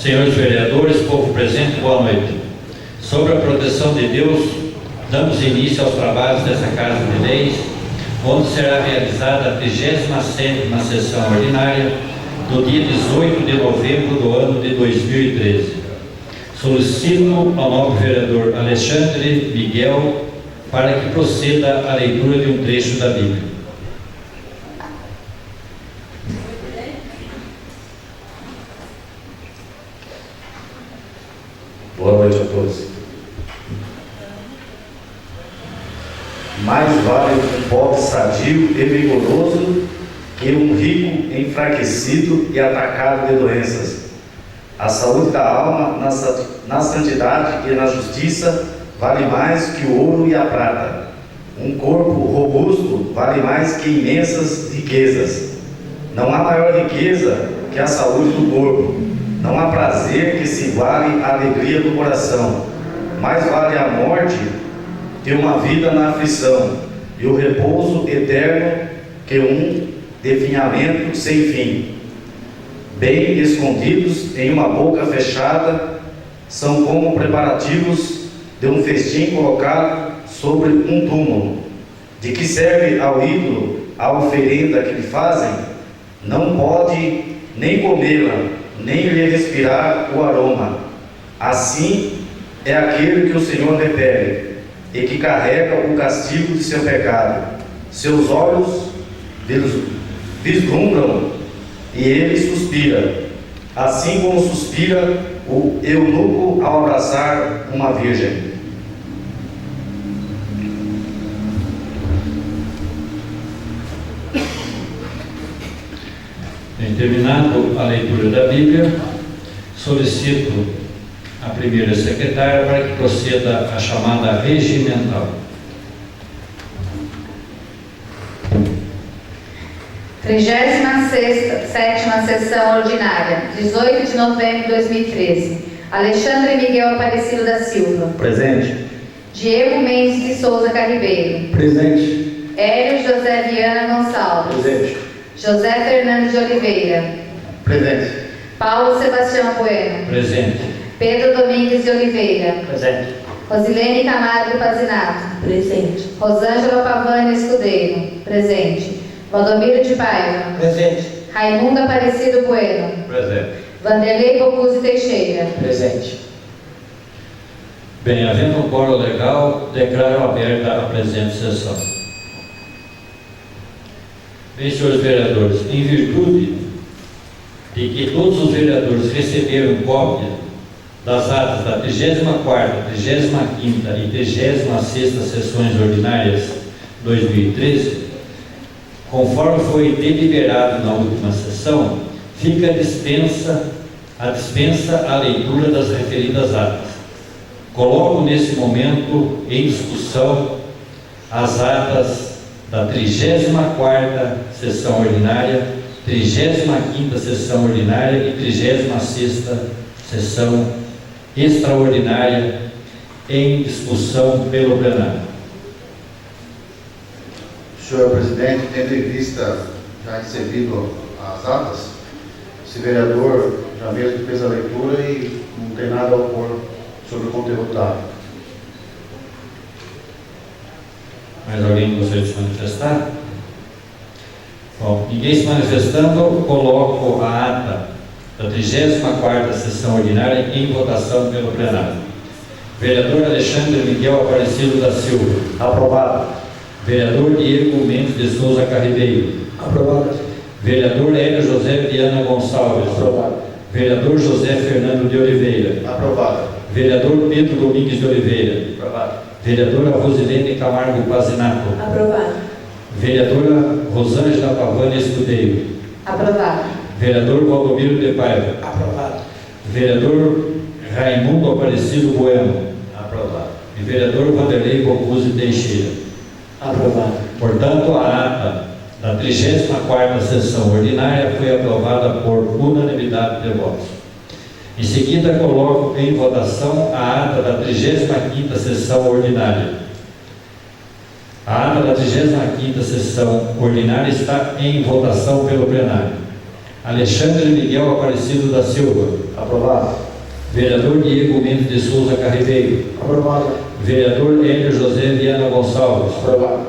senhores vereadores, povo presente, boa noite. Sob a proteção de Deus, damos início aos trabalhos dessa Casa de Leis, onde será realizada a 37ª sessão ordinária do dia 18 de novembro do ano de 2013. Solicito ao nobre vereador Alexandre Miguel para que proceda a leitura de um trecho da Bíblia. Boa noite a todos. Mais vale um pobre sadio e vigoroso que um rico enfraquecido e atacado de doenças. A saúde da alma na santidade e na justiça vale mais que o ouro e a prata. Um corpo robusto vale mais que imensas riquezas. Não há maior riqueza que a saúde do corpo. Não há prazer que se iguale à alegria do coração. Mais vale a morte que uma vida na aflição, e o repouso eterno que um definhamento sem fim. Bem escondidos em uma boca fechada, são como preparativos de um festim colocado sobre um túmulo. De que serve ao ídolo a oferenda que lhe fazem? Não pode nem comê-la, nem lhe respirar o aroma. Assim é aquele que o Senhor repele e que carrega o castigo de seu pecado. Seus olhos vislumbram e ele suspira, assim como suspira o eunuco ao abraçar uma virgem. Terminado a leitura da Bíblia, solicito a primeira secretária para que proceda a chamada regimental. 37ª sessão ordinária, 18 de novembro de 2013. Alexandre Miguel Aparecido da Silva. Presente. Diego Mendes de Souza Carribeiro. Presente. Hélio José Viana Gonçalves. Presente. José Fernando de Oliveira. Presente. Paulo Sebastião Bueno. Presente. Pedro Domingues de Oliveira. Presente. Rosilene Camargo Pazinato. Presente. Rosângela Pavani Escudeiro. Presente. Valdomiro de Paiva. Presente. Raimundo Aparecido Bueno. Presente. Vanderlei Bocuse Teixeira. Presente. Bem, havendo um quórum legal, declaro aberta a presente sessão. Bem, senhores vereadores, em virtude de que todos os vereadores receberam cópia das atas da 34ª, 35ª e 36ª sessões ordinárias 2013, conforme foi deliberado na última sessão, fica a dispensa a leitura das referidas atas. Coloco nesse momento em discussão as atas da 34ª sessão ordinária, 35ª sessão ordinária e 36ª sessão extraordinária em discussão pelo plenário. Senhor presidente, tendo em vista já recebido as atas, esse vereador já mesmo fez a leitura e não tem nada a opor sobre o conteúdo da ata. Mais alguém gostaria de se manifestar? Bom, ninguém se manifestando, coloco a ata da 34ª sessão ordinária em votação pelo plenário. Vereador Alexandre Miguel Aparecido da Silva. Aprovado. Vereador Diego Mendes de Souza Carribeiro. Aprovado. Vereador Hélio José Viana Gonçalves. Aprovado. Vereador José Fernando de Oliveira. Aprovado. Vereador Pedro Domingues de Oliveira. Aprovado. Vereadora Rosilene Camargo Pazinato. Aprovado. Vereadora Rosângela Pavani Escudeiro. Aprovado. Vereador Valdomiro de Paiva. Aprovado. Vereador Raimundo Aparecido Bueno. Aprovado. E vereador Vanderlei Bocuse Teixeira. Aprovado. Portanto, a ata da 34ª sessão ordinária foi aprovada por unanimidade de votos. Em seguida, coloco em votação a ata da 35ª sessão ordinária. A ata da 35ª sessão ordinária está em votação pelo plenário. Alexandre Miguel Aparecido da Silva. Aprovado. Vereador Diego Mendes de Souza Carribeiro. Aprovado. Vereador Hélio José Viana Gonçalves. Aprovado.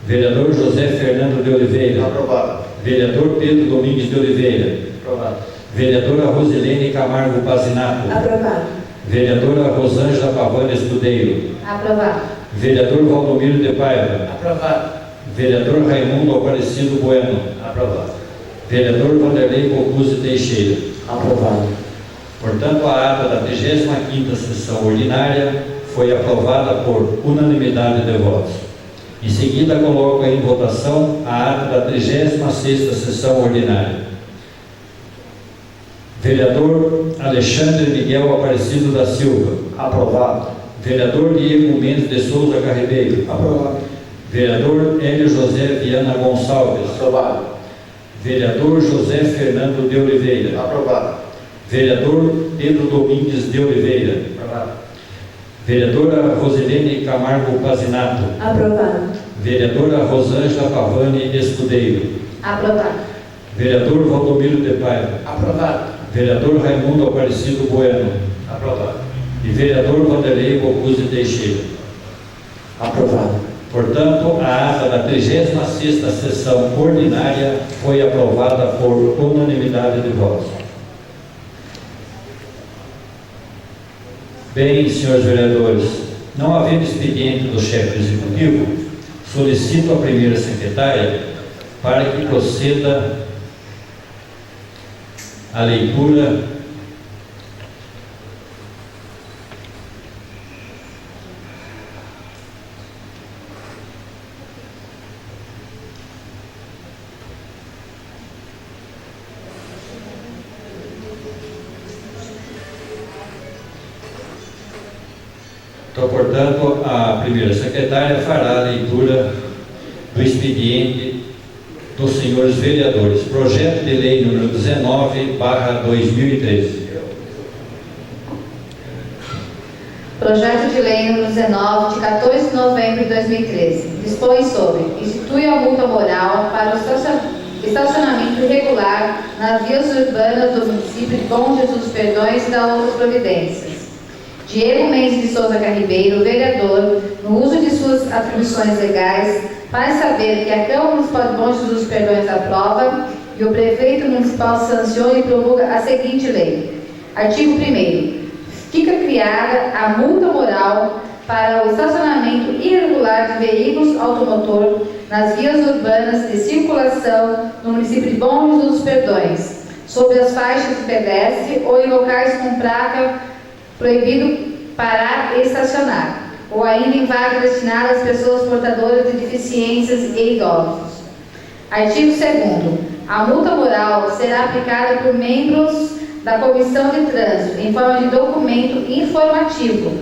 Vereador José Fernando de Oliveira. Aprovado. Vereador Pedro Domingues de Oliveira. Aprovado. Vereadora Rosilene Camargo Pazinato. Aprovado. Vereadora Rosângela Pavani Escudeiro. Aprovado. Vereador Valdomiro de Paiva. Aprovado. Vereador Raimundo Aparecido Bueno. Aprovado. Vereador Vanderlei Bocuse Teixeira. Aprovado. Portanto, a ata da 35ª sessão ordinária foi aprovada por unanimidade de votos. Em seguida, coloco em votação a ata da 36ª sessão ordinária. Vereador Alexandre Miguel Aparecido da Silva. Aprovado. Vereador Diego Mendes de Souza Carribeiro. Aprovado. Vereador Hélio José Viana Gonçalves. Aprovado. Vereador José Fernando de Oliveira. Aprovado. Vereador Pedro Domingues de Oliveira. Aprovado. Vereadora Rosilene Camargo Pazinato. Aprovado. Vereadora Rosângela Pavani Escudeiro. Aprovado. Vereador Valdomiro de Paiva. Aprovado. Vereador Raimundo Aparecido Bueno. Aprovado. E vereador Vanderlei Bocuse Teixeira. Aprovado. Portanto, a ata da 36ª sessão ordinária foi aprovada por unanimidade de votos. Bem, senhores vereadores, não havendo expediente do chefe executivo, solicito à primeira secretária para que proceda a leitura Então, portanto, a primeira secretária fará a leitura do expediente dos senhores vereadores. Projeto de lei número 19/2013. Projeto de lei número 19, de 14 de novembro de 2013, dispõe sobre: institui a multa moral para o estacionamento irregular nas vias urbanas do município de Bom Jesus dos Perdões e da outras providências. Diego Mendes de Souza Carribeiro, vereador, no uso de suas atribuições legais, faz saber que a Câmara Municipal de Bom Jesus dos Perdões aprova e o prefeito municipal sanciona e promulga a seguinte lei. Artigo 1º. Fica criada a multa moral para o estacionamento irregular de veículos automotor nas vias urbanas de circulação no município de Bom Jesus dos Perdões, sobre as faixas de pedestre ou em locais com placa proibido parar e estacionar, ou ainda em vagas destinadas às pessoas portadoras de deficiências e idosos. Artigo 2º. A multa moral será aplicada por membros da Comissão de Trânsito em forma de documento informativo,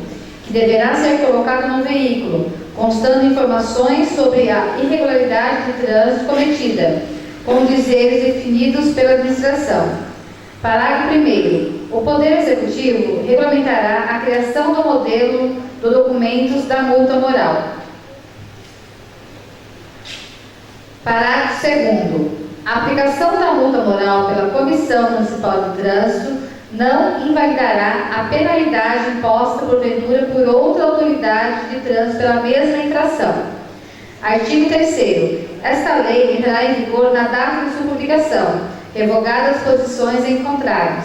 que deverá ser colocado no veículo, constando informações sobre a irregularidade de trânsito cometida, com dizeres definidos pela administração. Parágrafo 1º. O Poder Executivo regulamentará a criação do modelo do documentos da multa moral. Parágrafo 2º. A aplicação da multa moral pela Comissão Municipal de Trânsito não invalidará a penalidade imposta porventura por outra autoridade de trânsito pela mesma infração. Artigo 3º. Esta lei entrará em vigor na data de sua publicação, revogadas as posições em contrários,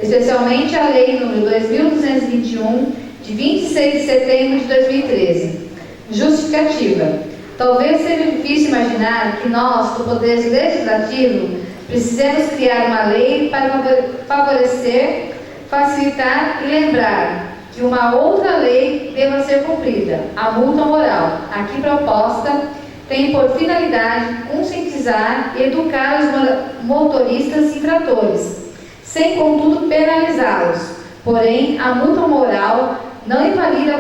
especialmente a Lei nº 2.221, de 26 de setembro de 2013. Justificativa. Talvez seja difícil imaginar que nós, do Poder Legislativo, precisemos criar uma lei para favorecer, facilitar e lembrar que uma outra lei deva ser cumprida, a multa moral, aqui proposta, tem por finalidade conscientizar e educar os motoristas infratores, sem contudo penalizá-los. Porém, a multa moral não invalida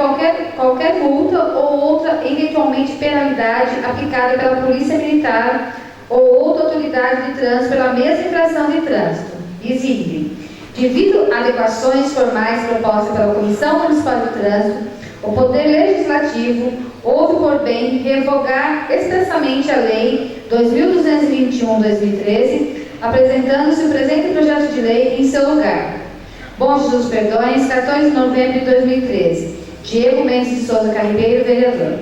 qualquer multa ou outra eventualmente penalidade aplicada pela Polícia Militar ou outra autoridade de trânsito pela mesma infração de trânsito. Exige, devido a adequações formais propostas pela Comissão Municipal de Trânsito, o Poder Legislativo houve por bem revogar expressamente a Lei 2.221/2013, apresentando-se o presente projeto de lei em seu lugar. Bom Jesus dos Perdões, 14 de novembro de 2013. Diego Mendes de Souza Carribeiro, vereador.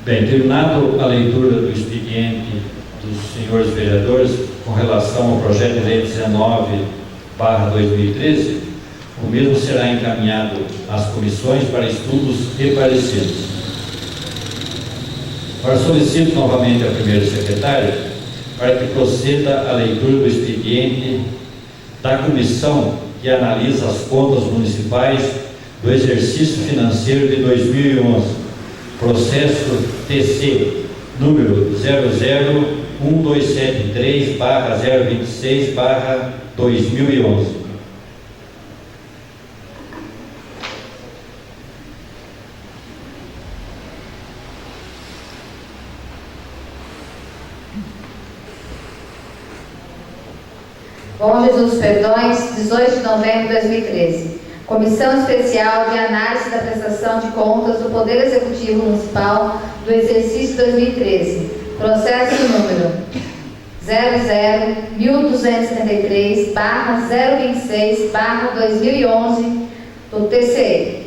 Bem, terminado a leitura do expediente dos senhores vereadores com relação ao projeto de lei 19/2013, o mesmo será encaminhado às comissões para estudos e pareceres. Agora solicito novamente ao primeiro secretário para que proceda a leitura do expediente da comissão que analisa as contas municipais do exercício financeiro de 2011, processo TC número 001273/026/2011. Bom Jesus dos Perdões, 18 de novembro de 2013. Comissão Especial de Análise da Prestação de Contas do Poder Executivo Municipal do exercício 2013. Processo número 00.1273/026/2011 do TCE.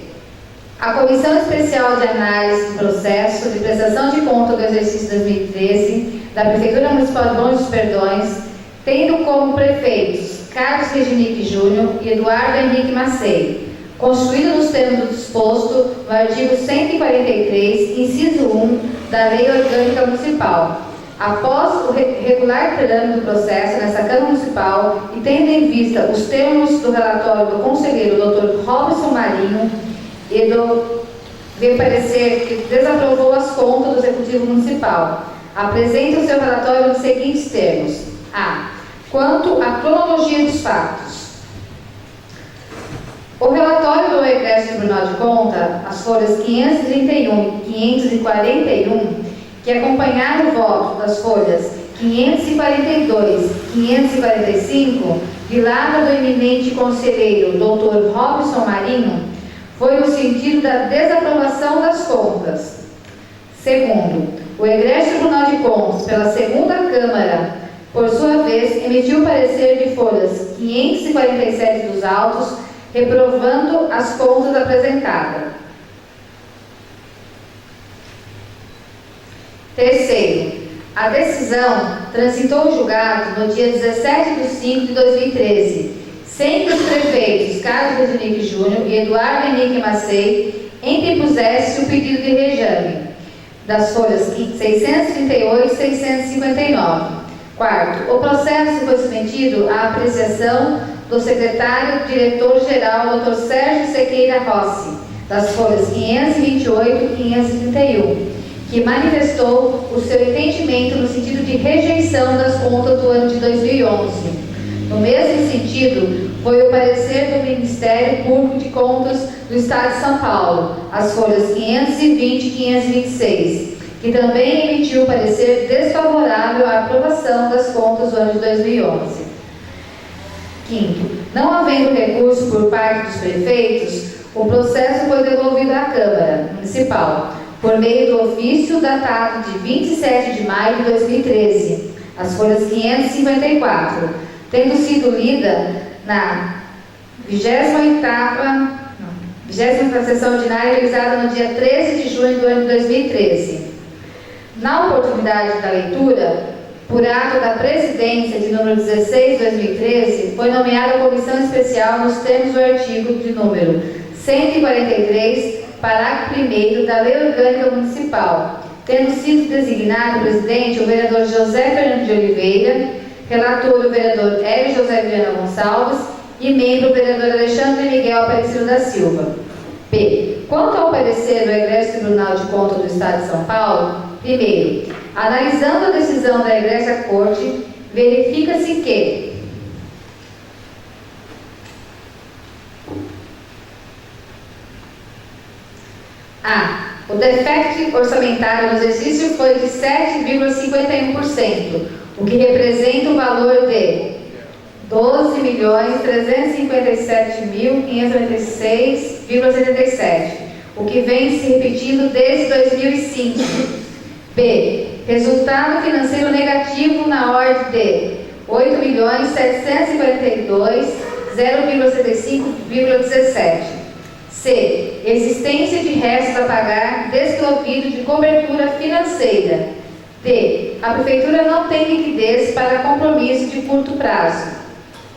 A Comissão Especial de Análise do Processo de Prestação de Contas do exercício 2013 da Prefeitura Municipal de Bom Jesus dos Perdões, tendo como prefeitos Carlos Reginique Júnior e Eduardo Henrique Macei, constituído nos termos do disposto no artigo 143, inciso 1 da Lei Orgânica Municipal. Após o regular trâmite do processo nessa Câmara Municipal e tendo em vista os termos do relatório do conselheiro Dr. Robson Marinho e do parecer que desaprovou as contas do Executivo Municipal, apresenta o seu relatório nos seguintes termos. A. Quanto à cronologia dos fatos. O relatório do Egresso do Tribunal de Contas, as folhas 531 e 541, que acompanharam o voto das folhas 542 e 545, de lado do eminente conselheiro Dr. Robson Marinho, foi no sentido da desaprovação das contas. Segundo, o Egresso do Tribunal de Contas, pela segunda Câmara, por sua vez, emitiu parecer de folhas 547 dos autos, reprovando as contas apresentadas. Terceiro, a decisão transitou o julgado no dia 17 de 5 de 2013, sem que os prefeitos Carlos Reginique Júnior e Eduardo Henrique Macei interpusessem o pedido de rejame das folhas 638 e 659. Quarto, o processo foi submetido à apreciação do secretário-diretor-geral Dr. Sérgio Sequeira Rossi, das folhas 528 e 531, que manifestou o seu entendimento no sentido de rejeição das contas do ano de 2011. No mesmo sentido, foi o parecer do Ministério Público de Contas do Estado de São Paulo, as folhas 520 e 526, que também emitiu parecer desfavorável à aprovação das contas do ano de 2011. Quinto, não havendo recurso por parte dos prefeitos, o processo foi devolvido à Câmara Municipal, por meio do ofício datado de 27 de maio de 2013, as folhas 554, tendo sido lida na 28ª sessão ordinária realizada no dia 13 de junho do ano de 2013. Na oportunidade da leitura, por ato da presidência de número 16 de 2013, foi nomeada a comissão especial nos termos do artigo de número 143, parágrafo 1º da Lei Orgânica Municipal, tendo sido designado presidente o vereador José Fernando de Oliveira, relator o vereador Hélio José Viana Gonçalves e membro o vereador Alexandre Miguel Aparecido da Silva. B. Quanto ao parecer do Egresso Tribunal de Contas do Estado de São Paulo, primeiro, analisando a decisão da Egressa Corte, verifica-se que a. O déficit orçamentário no exercício foi de 7,51%, o que representa o valor de 12.357.596,77, o que vem se repetindo desde 2005. B. Resultado financeiro negativo na ordem de 8.742.0,75,17. C. Existência de restos a pagar desprovido de cobertura financeira. D. A Prefeitura não tem liquidez para compromisso de curto prazo.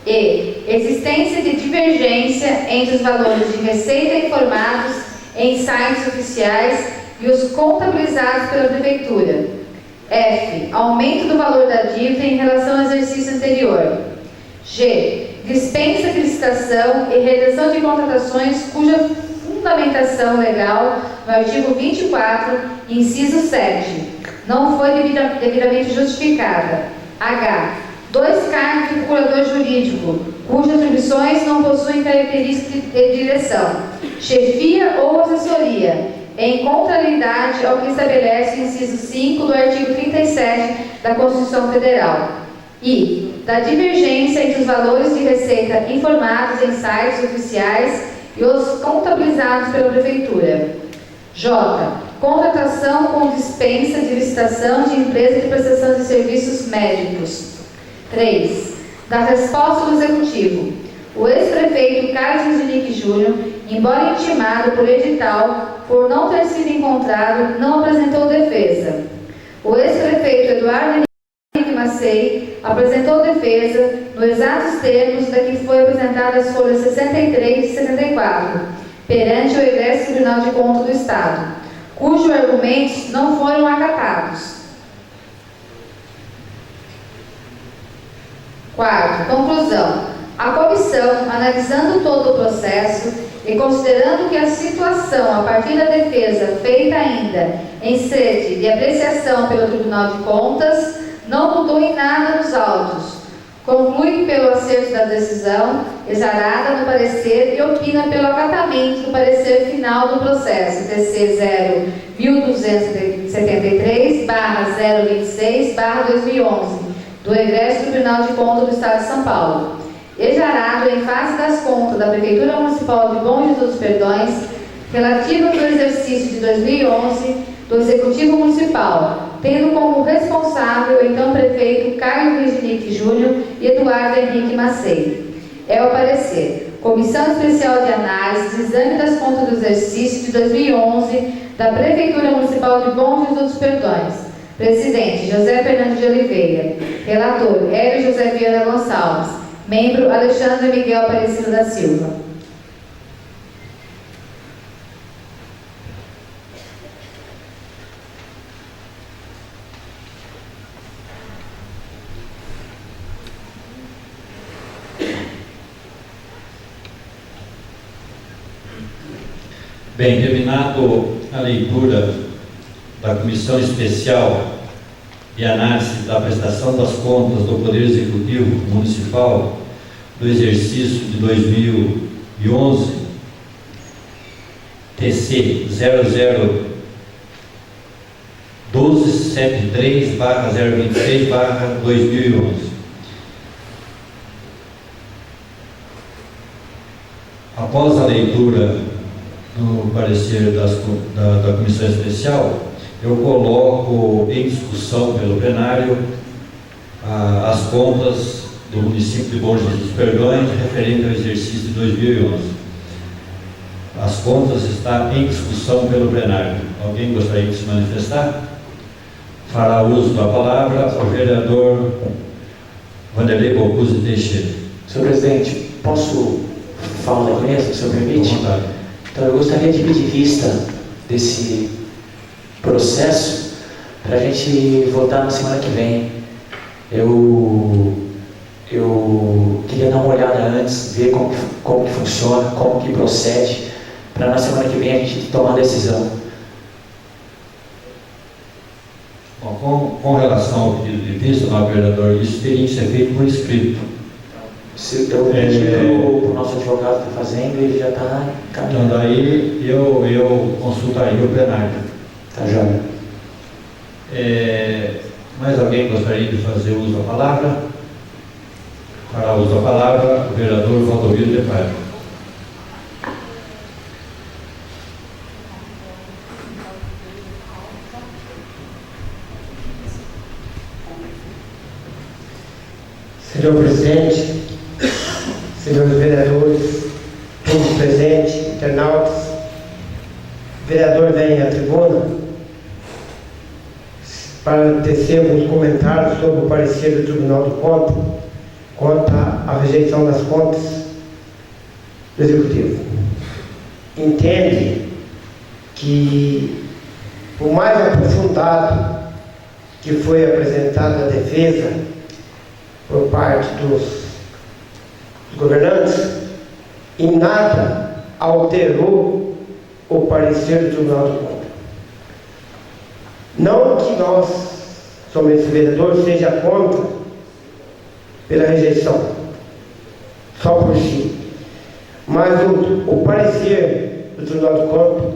E. Existência de divergência entre os valores de receita informados em sites oficiais e os contabilizados pela Prefeitura. F. Aumento do valor da dívida em relação ao exercício anterior. G. Dispensa de licitação e realização de contratações cuja fundamentação legal no artigo 24, inciso 7, não foi devidamente justificada. H. 2 cargos de procurador jurídico, cujas atribuições não possuem características de direção, chefia ou assessoria, em contrariedade ao que estabelece o inciso 5 do artigo 37 da Constituição Federal. I. Da divergência entre os valores de receita informados em sites oficiais e os contabilizados pela Prefeitura. J. Contratação com dispensa de licitação de empresa de prestação de serviços médicos. 3. Da resposta do Executivo. O ex-prefeito Carlos Ingenique Júnior, embora intimado por edital por não ter sido encontrado, não apresentou defesa. O ex-prefeito Eduardo Henrique Macei apresentou defesa nos exatos termos da que foi apresentada as folhas 63 e 74, perante o egresso Tribunal de Contas do Estado, cujos argumentos não foram acatados. Quarto, conclusão. A comissão, analisando todo o processo e considerando que a situação, a partir da defesa feita ainda em sede de apreciação pelo Tribunal de Contas, não mudou em nada nos autos, conclui pelo acerto da decisão, exarada no parecer e opina pelo acatamento do parecer final do processo, TC 0.273/026/2011, do egresso Tribunal de Contas do Estado de São Paulo. Exarado em face das contas da Prefeitura Municipal de Bom Jesus dos Perdões, relativas ao exercício de 2011 do Executivo Municipal, tendo como responsável o então prefeito Carlos Ingenique Júnior e Eduardo Henrique Macei. É o parecer. Comissão Especial de Análise de Exame das Contas do Exercício de 2011 da Prefeitura Municipal de Bom Jesus dos Perdões. Presidente, José Fernando de Oliveira. Relator, Hélio José Viana Gonçalves. Membro, Alexandre Miguel Aparecido da Silva. Bem, terminado a leitura da Comissão Especial de Análise da Prestação das Contas do Poder Executivo Municipal do exercício de 2011, TC 001273/026/2011. Após a leitura do parecer da Comissão Especial, eu coloco em discussão pelo plenário as contas do município de Bom Jesus dos Perdões referente ao exercício de 2011. As contas estão em discussão pelo plenário. Alguém gostaria de se manifestar? Fará uso da palavra o vereador Vanderlei Bocuse Teixeira. Senhor presidente, posso falar da mesa, se eu permite? Com vontade. Então, eu gostaria de pedir vista desse processo para a gente votar na semana que vem. Eu queria dar uma olhada antes, ver como que funciona, como que procede, para na semana que vem a gente tomar a decisão. Bom, com relação ao pedido de vista, nobre vereador, isso teria que ser feito por escrito. Se eu pedir para o nosso advogado que está fazendo, ele já está encaminhando. Então daí eu consultaria o plenário. Tá, João. Mais alguém gostaria de fazer uso da palavra? Para uso da palavra, o vereador Valdomiro de Paiva. Senhor presidente, senhores vereadores, povo presente, internautas, o vereador vem à tribuna para tecer alguns comentários sobre o parecer do Tribunal de Contas quanto à rejeição das contas do Executivo. Entende que, por mais aprofundado que foi apresentada a defesa por parte dos governantes, em nada alterou o parecer do Tribunal de Contas. Não que nós, somente esse vereador, seja contra pela rejeição, só por si. Mas o parecer do Tribunal de Contas,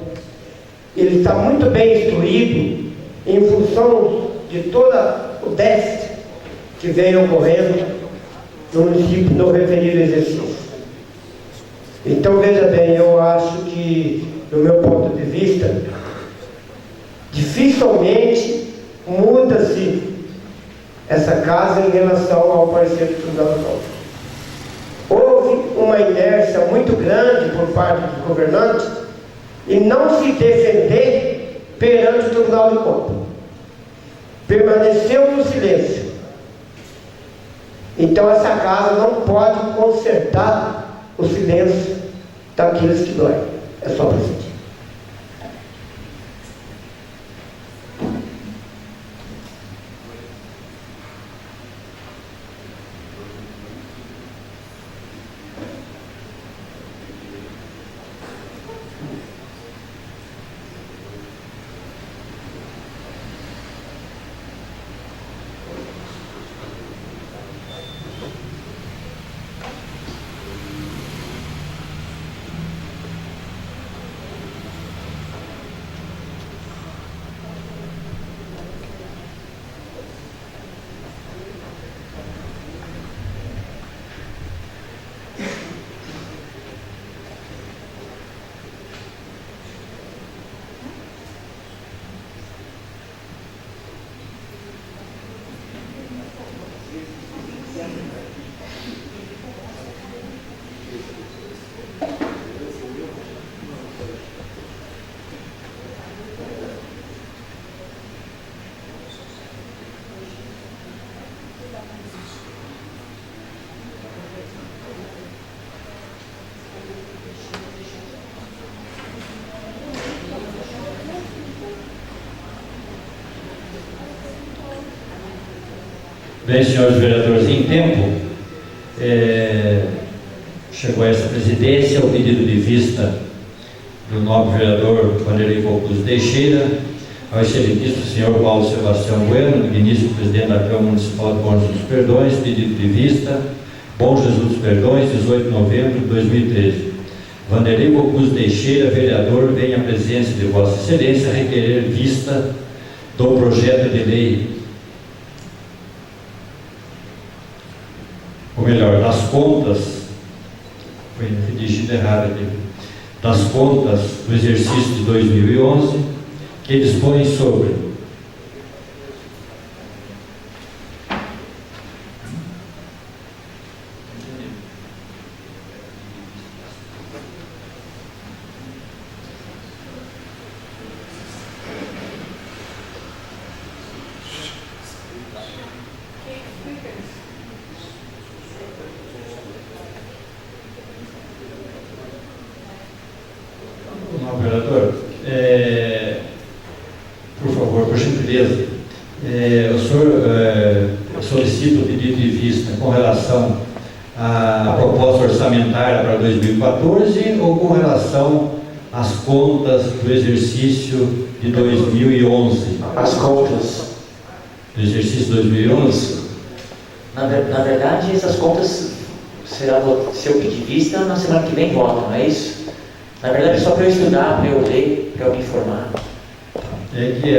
ele está muito bem instruído em função de todo o déficit que vem ocorrendo no município no referido exercício. Então, veja bem, eu acho que, do meu ponto de vista, dificilmente muda-se essa casa em relação ao parecer do Tribunal de Contas. Houve uma inércia muito grande por parte dos governantes e não se defender perante o Tribunal de Contas. Permaneceu no silêncio. Então essa casa não pode consertar o silêncio daqueles que doem. É só para sentir. Bem, senhores vereadores, em tempo, chegou a essa presidência o pedido de vista do nobre vereador Vanderlei Volpus Teixeira, ao excelentíssimo senhor Paulo Sebastião Bueno, ministro presidente da Câmara Municipal de Bom Jesus dos Perdões, pedido de vista, Bom Jesus dos Perdões, 18 de novembro de 2013. Vanderlei Volpus Teixeira, vereador, vem à presença de Vossa Excelência requerer vista do projeto de lei, ou melhor, das contas, foi redigido errado aqui, das contas do exercício de 2011, que dispõe sobre vereador, por favor, por gentileza, o senhor solicita o pedido de vista com relação à proposta orçamentária para 2014 ou com relação às contas do exercício de 2011? As contas. Do exercício 2011? Na verdade, essas contas será seu pedido de vista na semana que vem vota, não é isso? Na verdade, só para eu estudar, para eu ler, para eu me informar. É que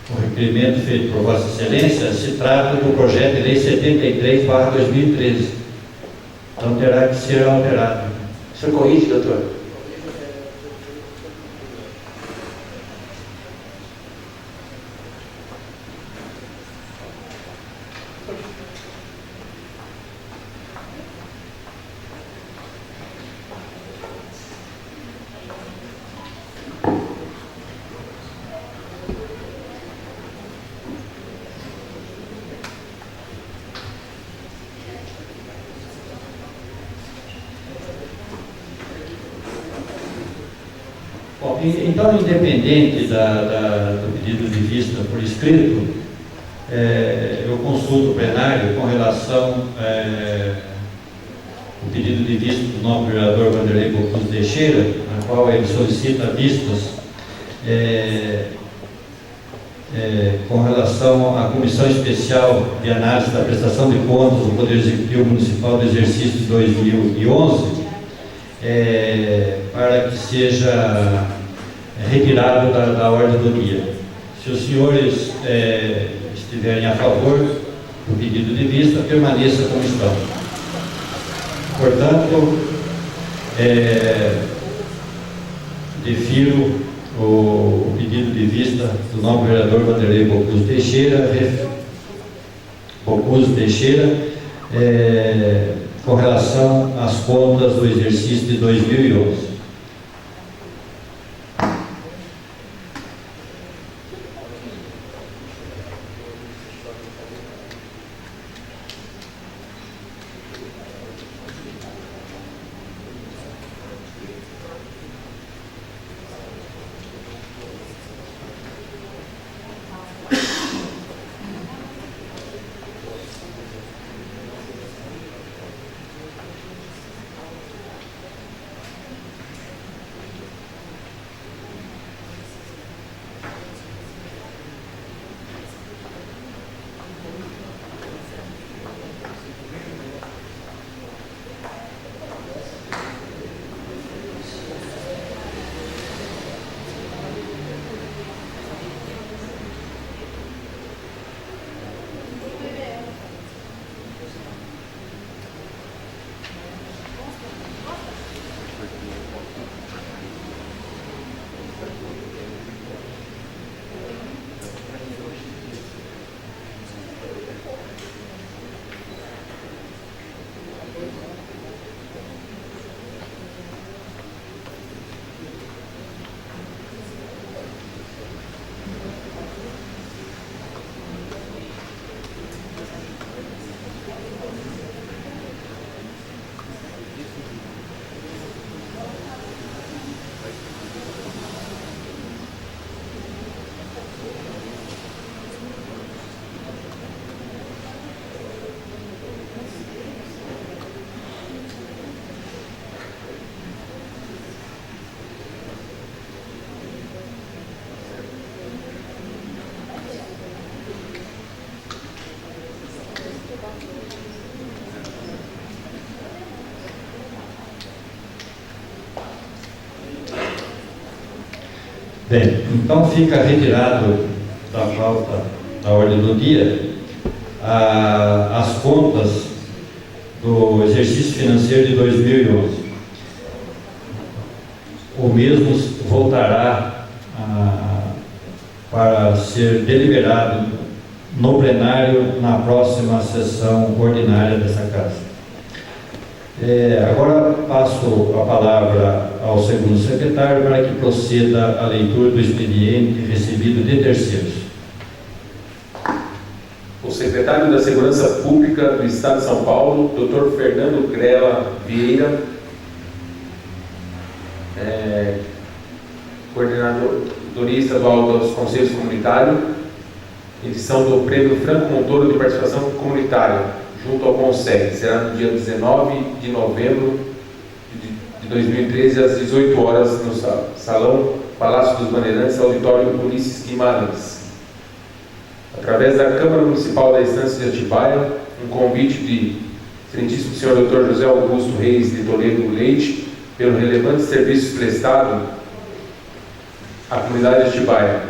o requerimento feito por Vossa Excelência se trata do projeto de lei 73/2013. Então terá que ser alterado. O senhor corrige, doutor? Então, independente do pedido de vista por escrito, eu consulto o plenário com relação ao pedido de vista do nobre vereador Vanderlei Bocuse Teixeira, na qual ele solicita vistas com relação à Comissão Especial de Análise da Prestação de Contas do Poder Executivo Municipal do exercício de 2011, para que seja retirado da ordem do dia. Se os senhores estiverem a favor do pedido de vista, permaneça como estão. Portanto, defiro o pedido de vista do nobre vereador Vanderlei Bocuse Teixeira, com relação às contas do exercício de 2011. Bem, então fica retirado da pauta da ordem do dia as contas do exercício financeiro de 2011. O mesmo voltará para ser deliberado no plenário na próxima sessão ordinária dessa casa. Agora passo a palavra ao segundo secretário para que proceda a leitura do expediente recebido de terceiros. O secretário da Segurança Pública do Estado de São Paulo, Dr. Fernando Grela Vieira, coordenadoria estadual dos Conselhos Comunitários, edição do Prêmio Franco Montoro de Participação Comunitária, junto ao CONSEG, será no dia 19 de novembro de 2013, às 18 horas, no Salão Palácio dos Bandeirantes, Auditório Ulisses Guimarães. Através da Câmara Municipal da Estância de Atibaia, um convite de excelentíssimo senhor Dr. José Augusto Reis de Toledo Leite, pelo relevante serviço prestado à comunidade de Atibaia.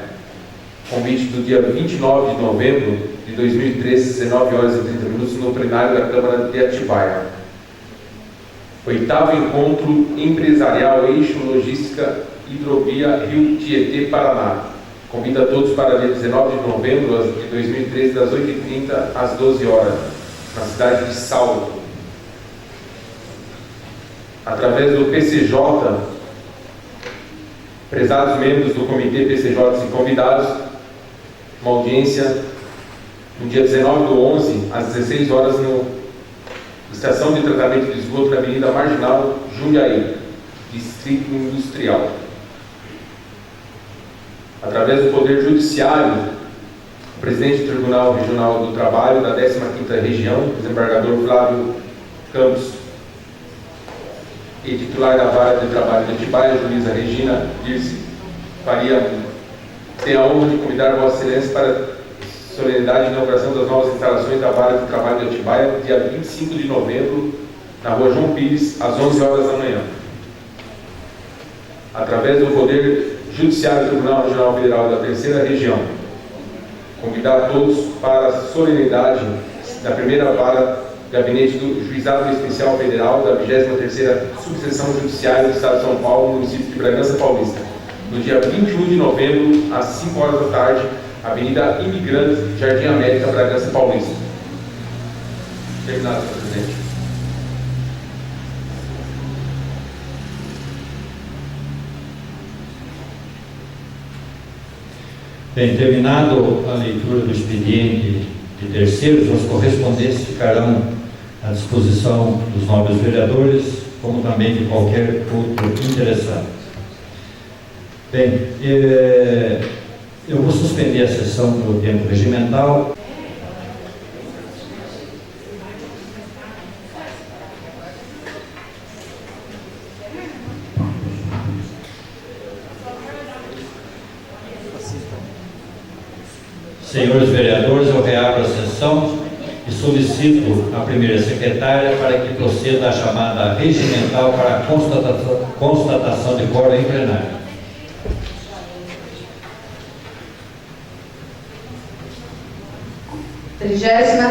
Convite do dia 29 de novembro de 2013, 19 horas e 30 minutos, no plenário da Câmara de Atibaia. 8º Encontro Empresarial Eixo Logística Hidrovia Rio Tietê, Paraná. Convido a todos para dia 19 de novembro de 2013, das 8h30 às 12 horas, na cidade de Salto. Através do PCJ, prezados membros do Comitê PCJ e convidados, uma audiência no dia 19/11, às 16 horas, na Estação de Tratamento de Esgoto da Avenida Marginal, Jundiaí, Distrito Industrial. através do Poder Judiciário, o presidente do Tribunal Regional do Trabalho da 15ª Região, desembargador Flávio Campos, e titular da Vara de Trabalho de Atibaia, juíza Regina Dirce Faria, tem a honra de convidar Vossa Excelência para a solenidade de inauguração das novas instalações da Vara de Trabalho de Atibaia, dia 25 de novembro, na Rua João Pires, às 11 horas da manhã. Através do Poder Judiciário do Tribunal Regional Federal da 3ª Região, convidar todos para a solenidade da primeira vara Gabinete do Juizado Especial Federal da 23ª Subseção Judiciária do Estado de São Paulo, no município de Bragança Paulista, no dia 21 de novembro, às 5 horas da tarde, Avenida Imigrantes, Jardim América, Bragança Paulista. Terminado, senhor presidente. Bem, terminado a leitura do expediente de terceiros, as correspondências ficarão à disposição dos nobres vereadores, como também de qualquer outro interessado. Bem, eu vou suspender a sessão pelo tempo regimental. Senhores vereadores, eu reabro a sessão e solicito a primeira secretária para que proceda a chamada regimental para a constatação de quórum em plenário. Trigésima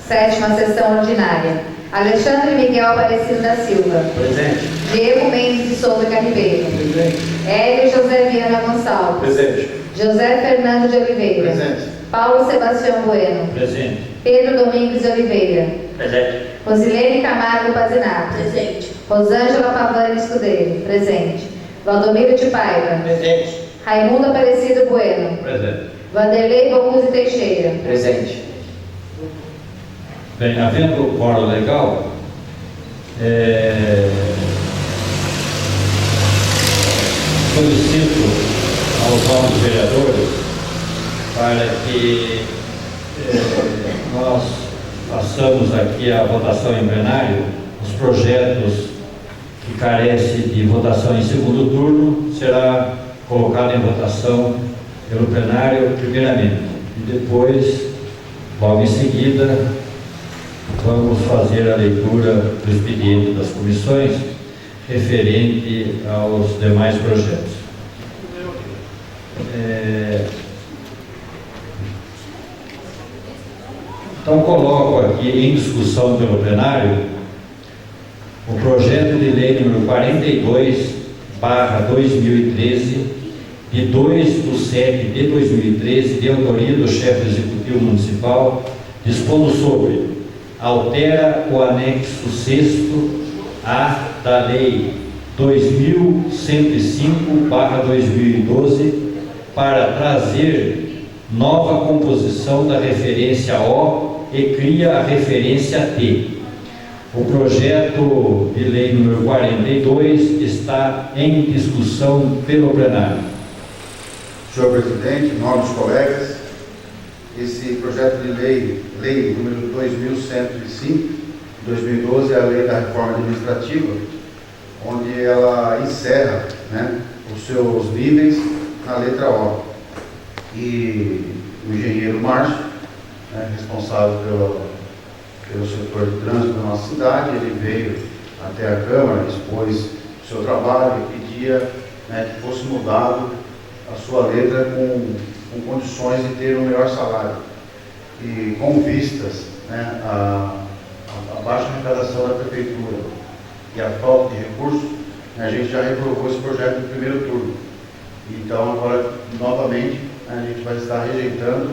sétima sessão ordinária. Alexandre Miguel Aparecido da Silva. Presente. Diego Mendes de Souza Carribeiro. Presente. Hélio José Viana Gonçalves. Presente. José Fernando de Oliveira. Presente. Paulo Sebastião Bueno. Presente. Pedro Domingos de Oliveira. Presente. Rosilene Camargo Pazinato. Presente. Rosângela Pavani Escudeiro. Presente. Valdomiro de Paiva. Presente. Raimundo Aparecido Bueno. Presente. Vanderlei Bocuse Teixeira. Presente. Bem, havendo quórum legal, solicito aos novos vereadores para que nós façamos aqui a votação em plenário. Os projetos que carecem de votação em segundo turno será colocado em votação pelo plenário primeiramente e depois, logo em seguida, vamos fazer a leitura do expediente das comissões referente aos demais projetos. Então, coloco aqui em discussão pelo plenário o projeto de lei número 42/2013, de 2/7/2013, de autoria do chefe executivo municipal, dispondo sobre: altera o anexo 6º-A da Lei 2105/2012 para trazer nova composição da referência O e cria a referência T. O projeto de lei número 42 está em discussão pelo plenário. Senhor presidente, nobres colegas, esse projeto de lei número 2105, de 2012, é a lei da reforma administrativa, onde ela encerra, né, os seus níveis na letra O. E o engenheiro Márcio, né, responsável pelo setor de trânsito da nossa cidade, ele veio até a Câmara, expôs o seu trabalho e pedia, né, que fosse mudado a sua letra com condições de ter um melhor salário. E com vistas, né, a baixa arrecadação da prefeitura e a falta de recursos, né, a gente já reprovou esse projeto no primeiro turno. Então agora, novamente, a gente vai estar rejeitando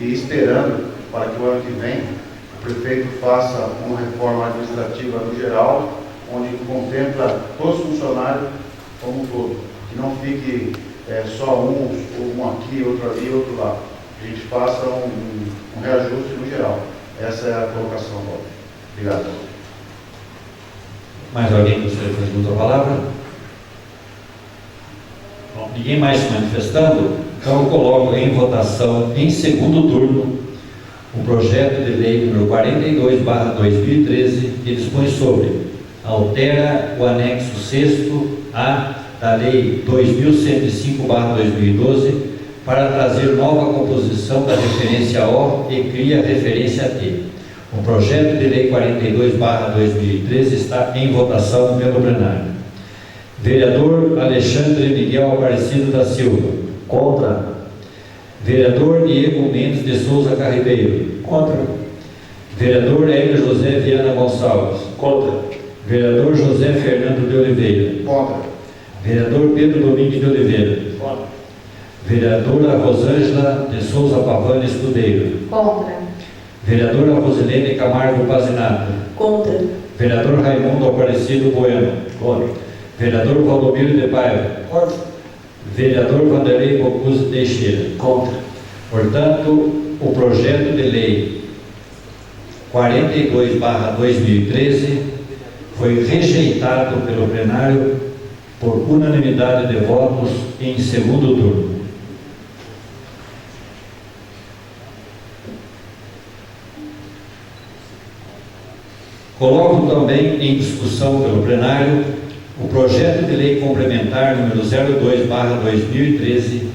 e esperando para que o ano que vem o prefeito faça uma reforma administrativa no geral, onde contempla todos os funcionários como um todo, que não fique só um aqui, outro ali, outro lá. A gente faça um reajuste no geral. Essa é a colocação, Paulo. Obrigado. Mais alguém gostaria de fazer outra palavra? Bom, ninguém mais se manifestando? Então, eu coloco em votação, em segundo turno, o projeto de lei número 42/2013, que dispõe sobre, altera o anexo 6º-A da Lei 2105/2012 para trazer nova composição da referência O e cria a referência T. O projeto de lei 42/2013 está em votação pelo plenário. Vereador Alexandre Miguel Aparecido da Silva. Contra. Vereador Diego Mendes de Souza Carribeiro. Contra. Vereador Hélio José Viana Gonçalves. Contra. Vereador José Fernando de Oliveira. Contra. Vereador Pedro Domingues de Oliveira. Contra. Vereadora Rosângela de Souza Pavani Escudeiro. Contra. Vereadora Rosilene Camargo Pazinato. Contra. Vereador Raimundo Aparecido Bueno. Contra. Vereador Valdomiro de Paiva. Contra. Vereador Vanderlei Bocuse Teixeira. Contra. Portanto, o projeto de lei 42/2013 foi rejeitado pelo plenário por unanimidade de votos em segundo turno. Coloco também em discussão pelo plenário o projeto de lei complementar número 02/2013,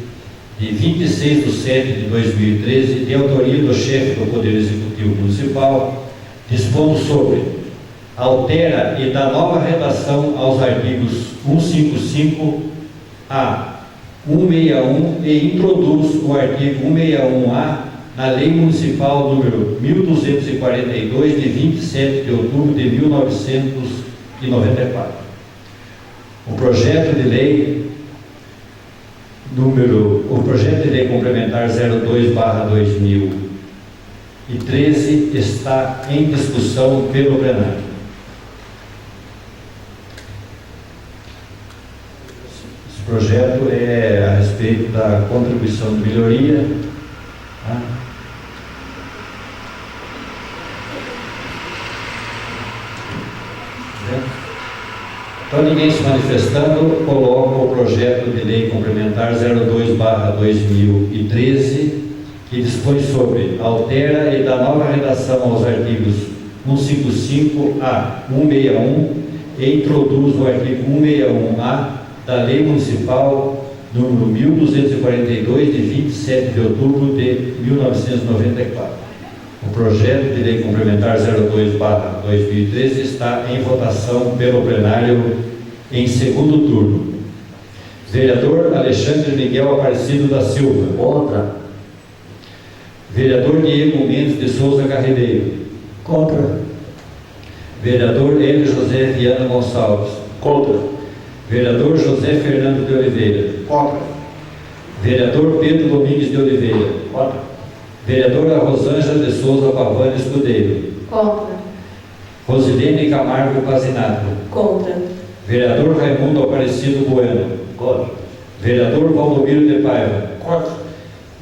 de 26/7/2013, de autoria do chefe do Poder Executivo Municipal, dispondo sobre, altera e dá nova redação aos artigos 155-A, 161 e introduz o artigo 161-A na Lei Municipal número 1242, de 27 de outubro de 1994. O projeto de lei complementar 02/2013 está em discussão pelo plenário. Esse projeto é a respeito da contribuição de melhoria, tá? Então, ninguém se manifestando, coloco o projeto de lei complementar 02/2013, que dispõe sobre, altera e dá nova redação aos artigos 155-A, 161 e introduz o artigo 161-A da Lei Municipal número 1242, de 27 de outubro de 1994. O projeto de lei complementar 02/2013 está em votação pelo plenário em segundo turno. Vereador Alexandre Miguel Aparecido da Silva. Contra. Vereador Diego Mendes de Souza Carribeiro. Contra. Vereador Hélio José Viana Gonçalves. Contra. Vereador José Fernando de Oliveira. Contra. Vereador Pedro Domingues de Oliveira. Contra. Vereadora Rosângela de Souza Pavani Escudeiro. Contra. Rosilene Camargo Pazinato. Contra. Vereador Raimundo Aparecido Bueno. Contra. Vereador Valdomiro de Paiva. Contra.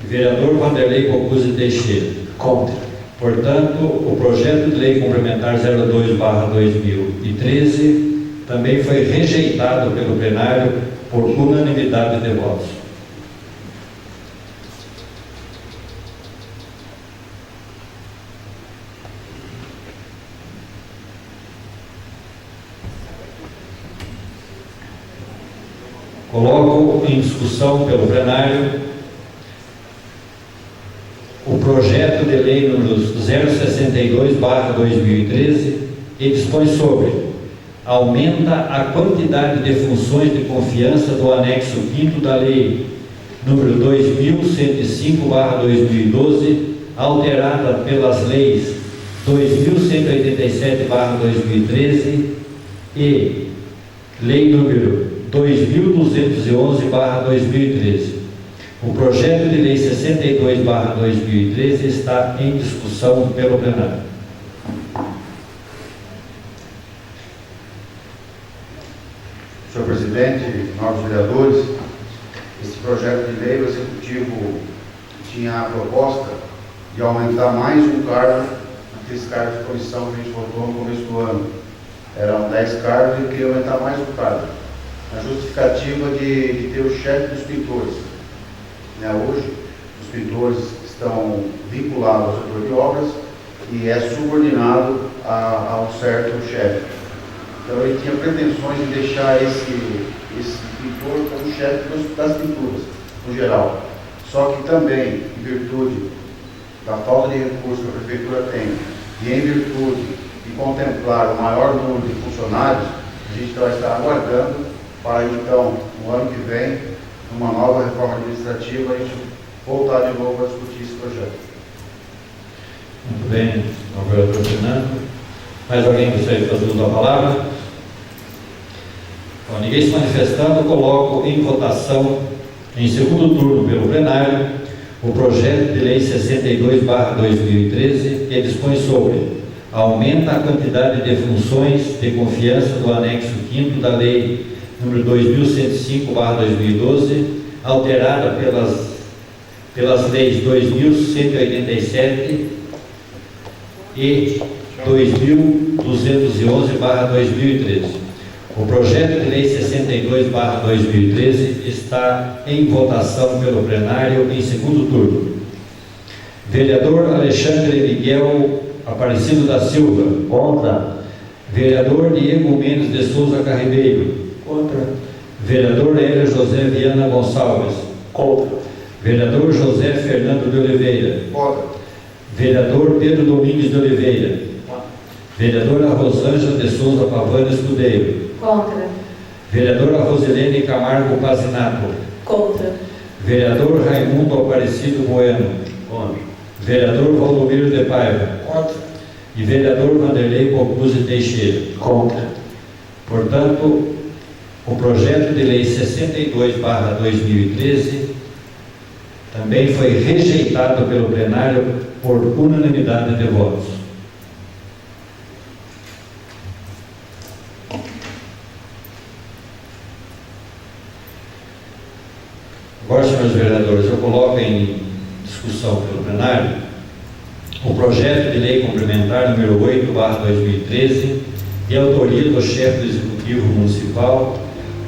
Vereador Vanderlei Bocuse Teixeira. Contra. Portanto, o projeto de lei complementar 02/2013 também foi rejeitado pelo plenário por unanimidade de votos. Coloco em discussão pelo plenário o projeto de lei número 062/2013, que dispõe sobre, aumenta a quantidade de funções de confiança do anexo 5º da lei número 2105/2012, alterada pelas leis 2187/2013 e lei número 2211/2013. O projeto de lei 62/2013 está em discussão pelo plenário. Senhor presidente, nobres vereadores, esse projeto de lei, o Executivo tinha a proposta de aumentar mais um cargo naqueles cargos de comissão que a gente votou no começo do ano. Eram 10 cargos e queria aumentar mais um cargo. A justificativa de ter o chefe dos pintores. Hoje, os pintores estão vinculados ao setor de obras e é subordinado a um certo chefe. Então ele tinha pretensões de deixar esse pintor como chefe das pinturas, no geral. Só que também, em virtude da falta de recursos que a Prefeitura tem e em virtude de contemplar o maior número de funcionários, a gente vai estar aguardando para então, no ano que vem, numa nova reforma administrativa, a gente voltar de novo a discutir esse projeto. Muito bem, ao vereador Fernando. Mais alguém gostaria de fazer uso da palavra? Bom, ninguém se manifestando, coloco em votação, em segundo turno pelo plenário, o projeto de lei 62/2013, que dispõe sobre aumenta a quantidade de funções de confiança do anexo 5º da lei número 2105/2012, alterada pelas leis 2187 e 2211/2013. O projeto de lei 62/2013 está em votação pelo plenário em segundo turno. Vereador Alexandre Miguel Aparecido da Silva. Contra. Vereador Diego Mendes de Souza Carribeiro. Contra. Vereador Hélio José Viana Gonçalves. Contra. Vereador José Fernando de Oliveira. Contra. Vereador Pedro Domingues de Oliveira. Vereadora Rosângela de Souza Pavano Escudeiro. Contra. Vereadora Rosilene Camargo Pazinato. Contra. Vereador Raimundo Aparecido Bueno. Contra. Vereador Valdomiro de Paiva. Contra. E vereador Vanderlei Bocuse Teixeira. Contra. Portanto, o projeto de lei 62/2013 também foi rejeitado pelo plenário por unanimidade de votos. Agora, senhores vereadores, eu coloco em discussão pelo plenário o projeto de lei complementar número 8/2013, de autoria do chefe do Executivo Municipal,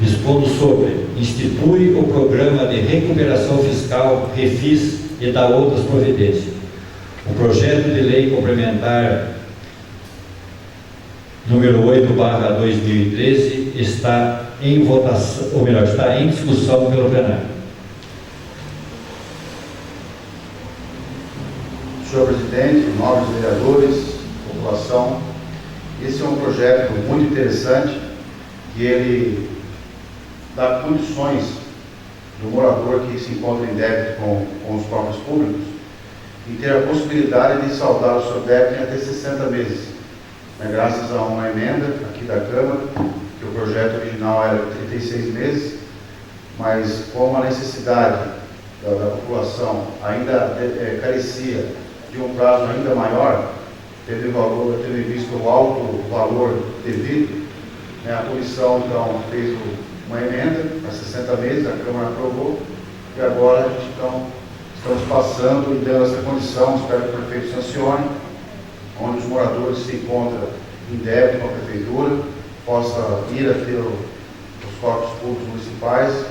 dispondo sobre institui o programa de recuperação fiscal REFIS e dá outras providências. O projeto de lei complementar número 8/2013 está em votação, ou melhor, está em discussão pelo plenário. Senhor presidente, nobres vereadores, população, esse é um projeto muito interessante que ele dá condições do morador que se encontra em débito com os cofres públicos e ter a possibilidade de saldar o seu débito em até 60 meses. Graças a uma emenda aqui da Câmara, que o projeto original era de 36 meses, mas como a necessidade da população ainda carecia de um prazo ainda maior, tendo em vista o alto valor devido, a comissão então fez uma emenda a 60 meses, a Câmara aprovou, e agora a gente então estamos passando e dando essa condição, espero que o prefeito sancione, onde os moradores se encontram em débito com a Prefeitura, possa ir até os corpos públicos municipais,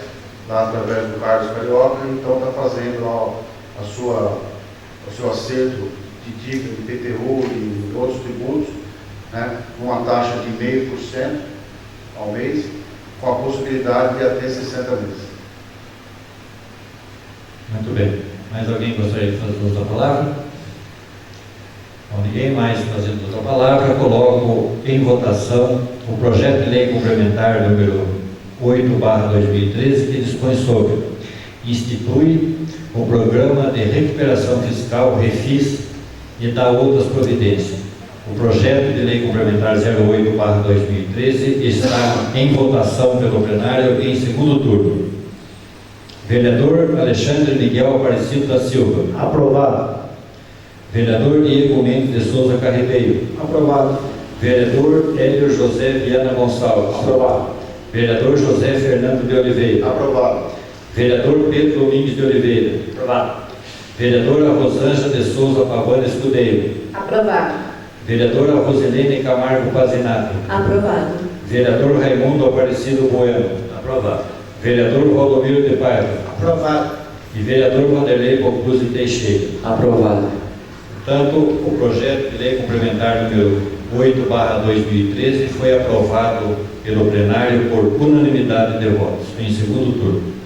lá através do Carlos Carioca, e então está fazendo lá o seu acerto de dívida, de IPTU e outros tributos, numa taxa de 0,5% ao mês, com a possibilidade de até 60 meses. Muito bem. Mais alguém gostaria de fazer uso da palavra? Bom, ninguém mais fazendo uso da palavra, coloco em votação o projeto de lei complementar número 8/2013, que dispõe sobre institui o programa de recuperação fiscal REFIS e dá outras providências. O projeto de lei complementar 08/2013 está em votação pelo plenário em segundo turno. Vereador Alexandre Miguel Aparecido da Silva. Aprovado. Vereador Diego Mendes de Souza Carribeiro. Aprovado. Vereador Hélio José Viana Gonçalves. Aprovado. Vereador José Fernando de Oliveira. Aprovado. Vereador Pedro Domingues de Oliveira. Aprovado. Vereadora Rosângela de Souza Pavano Escudeiro. Aprovado. Vereadora Rosilene Camargo Pazinato. Aprovado. Vereador Raimundo Aparecido Bueno. Aprovado. Vereador Valdomiro de Paiva. Aprovado. e vereador Vanderlei Bocuse Teixeira. Aprovado. Portanto, o projeto de lei complementar número 8/2013 foi aprovado pelo plenário por unanimidade de votos, em segundo turno.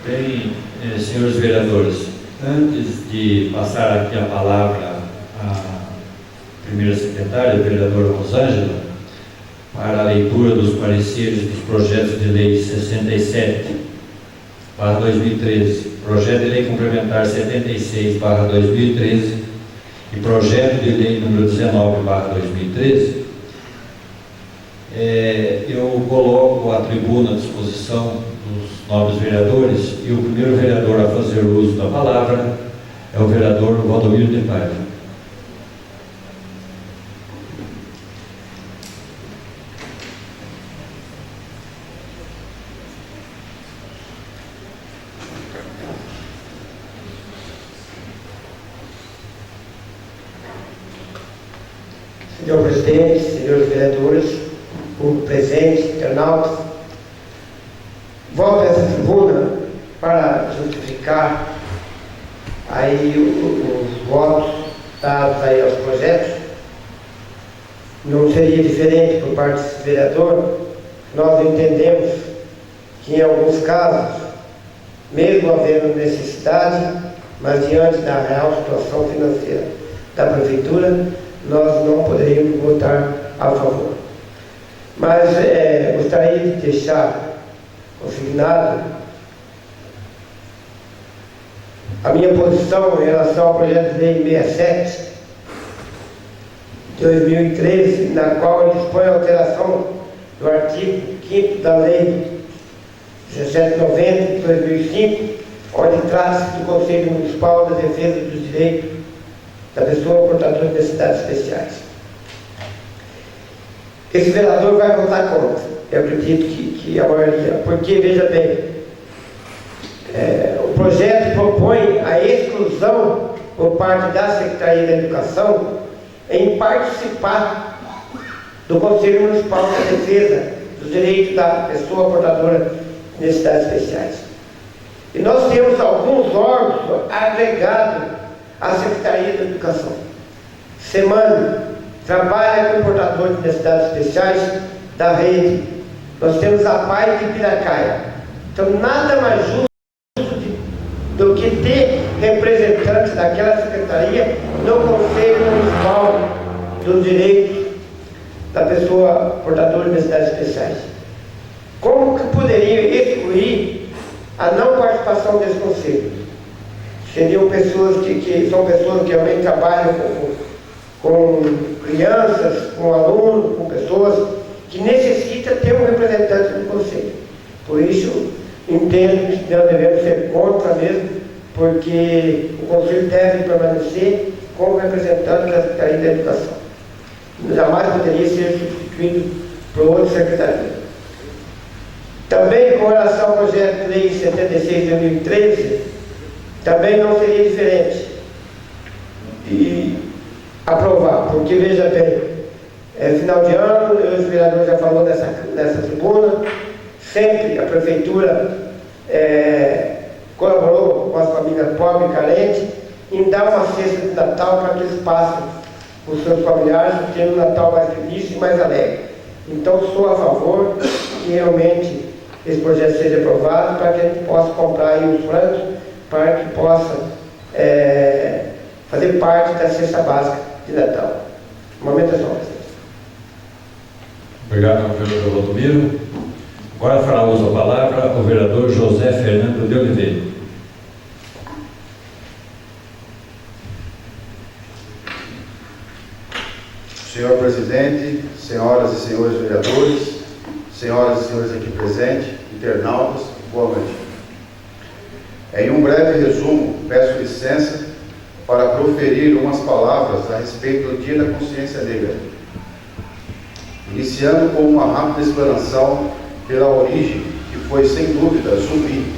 Bem, senhores vereadores, antes de passar aqui a palavra à primeira secretária, a vereadora Rosângela, para a leitura dos pareceres dos projetos de lei 67/2013, projeto de lei complementar 76/2013 e projeto de lei número 19/2013, eu coloco a tribuna à disposição dos nobres vereadores, e o primeiro vereador a fazer uso da palavra é o vereador Valdomiro de Paiva. Senhor presidente, senhores vereadores, público presente, internautas, volto a essa tribuna para justificar aí os votos dados aí aos projetos. Não seria diferente por parte desse vereador. Nós entendemos que em alguns casos, mesmo havendo necessidade, mas diante da real situação financeira da prefeitura, nós não poderíamos votar a favor. Mas gostaria de deixar consignado a minha posição em relação ao projeto de lei 67 de 2013, na qual ele dispõe a alteração do artigo 5º da lei 1790 de 2005, onde trata-se do Conselho Municipal da Defesa dos Direitos da Pessoa Portadora de Necessidades Especiais. Esse vereador vai votar contra. Eu acredito que a maioria, porque, veja bem, o projeto propõe a exclusão por parte da Secretaria da Educação em participar do Conselho Municipal da Defesa dos Direitos da Pessoa Portadora de Necessidades Especiais. E nós temos alguns órgãos agregados à Secretaria da Educação. SEMAN trabalha com portadores de necessidades especiais da rede. Nós temos a PAI de Piracaia. Então, nada mais justo do que ter representantes daquela secretaria no Conselho Municipal dos Direitos da Pessoa Portadora de Necessidades Especiais. Como que poderia excluir a não participação desse conselho? Seriam pessoas que são pessoas que realmente trabalham com crianças, com alunos, com pessoas que necessitam ter um representante do conselho. Por isso, entendo que nós devemos ser contra mesmo, porque o conselho deve permanecer como representante da Secretaria da Educação. Jamais poderia ser substituído por outra secretaria. Também, com relação ao projeto de lei 76 de 2013, também não seria diferente. E aprovar, porque, veja bem, final de ano, o vereador já falou nessa tribuna, sempre a prefeitura colaborou com as famílias pobres e carentes em dar uma cesta de Natal para que eles passem os seus familiares, tendo um Natal mais feliz e mais alegre. Então, sou a favor que realmente esse projeto seja aprovado para que a gente possa comprar aí os francos, para que possa fazer parte da cesta básica de Natal. Um momento é só. Obrigado, vereador Valdomiro. Agora fará uso da palavra o vereador José Fernando de Oliveira. Senhor presidente, senhoras e senhores vereadores, senhoras e senhores aqui presentes, internautas, boa noite. Em um breve resumo, peço licença para proferir umas palavras a respeito do Dia da Consciência Negra, iniciando com uma rápida explanação pela origem, que foi sem dúvida Zumbi,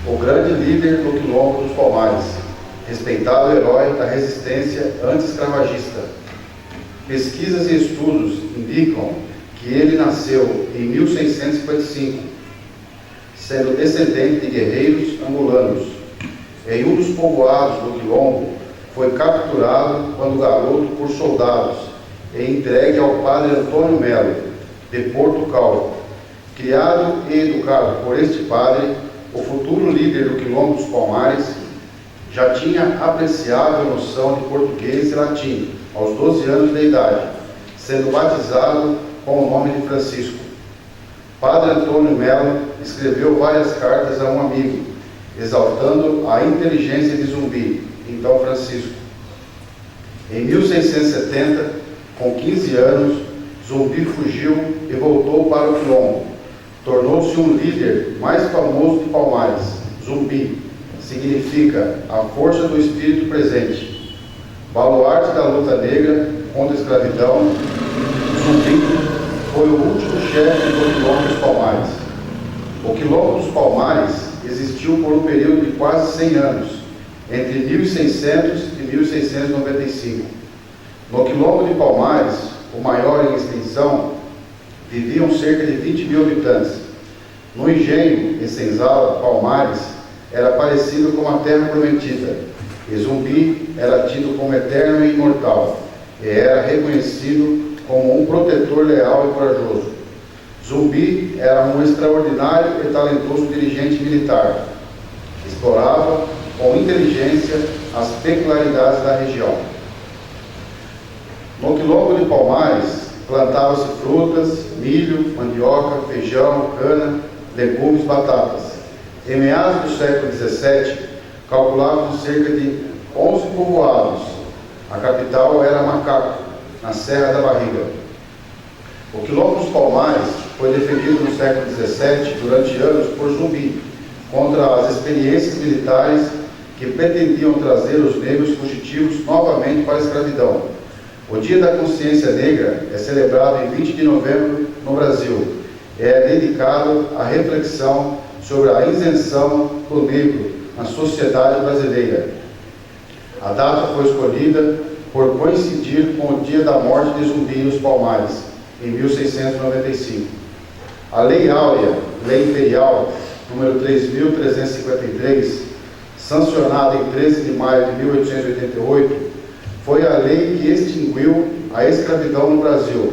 o grande líder do Quilombo dos Palmares, respeitado herói da resistência anti-escravagista. Pesquisas e estudos indicam que ele nasceu em 1655, sendo descendente de guerreiros angolanos. Em um dos povoados do Quilombo, foi capturado quando garoto por soldados e entregue ao padre Antônio Melo, de Porto Calvo. Criado e educado por este padre, o futuro líder do Quilombo dos Palmares já tinha apreciável noção de português e latim aos 12 anos de idade, sendo batizado com o nome de Francisco. Padre Antônio Melo escreveu várias cartas a um amigo, exaltando a inteligência de Zumbi, então Francisco. Em 1670, com 15 anos, Zumbi fugiu e voltou para o Quilombo. Tornou-se um líder mais famoso de Palmares. Zumbi significa a força do espírito presente. Baluarte da luta negra contra a escravidão, Zumbi foi o último chefe do Quilombo dos Palmares. O Quilombo dos Palmares existiu por um período de quase 100 anos, entre 1600 e 1695. No Quilombo de Palmares, o maior em extensão, viviam cerca de 20 mil habitantes. No engenho, em senzala, Palmares era parecido com a Terra Prometida, e Zumbi era tido como eterno e imortal, e era reconhecido como um protetor leal e corajoso. Zumbi era um extraordinário e talentoso dirigente militar. Explorava com inteligência as peculiaridades da região. No Quilombo de Palmares, plantava-se frutas, milho, mandioca, feijão, cana, legumes, batatas. Em meados do século XVII, calculavam cerca de 11 povoados. A capital era Macaco, na Serra da Barriga. O Quilombo dos Palmares foi defendido no século XVII, durante anos, por Zumbi, contra as experiências militares que pretendiam trazer os negros fugitivos novamente para a escravidão. O Dia da Consciência Negra é celebrado em 20 de novembro no Brasil. É dedicado à reflexão sobre a isenção do negro na sociedade brasileira. A data foi escolhida por coincidir com o dia da morte de Zumbi nos Palmares, em 1695. A Lei Áurea, Lei Imperial, número 3.353, sancionada em 13 de maio de 1888, foi a lei que extinguiu a escravidão no Brasil.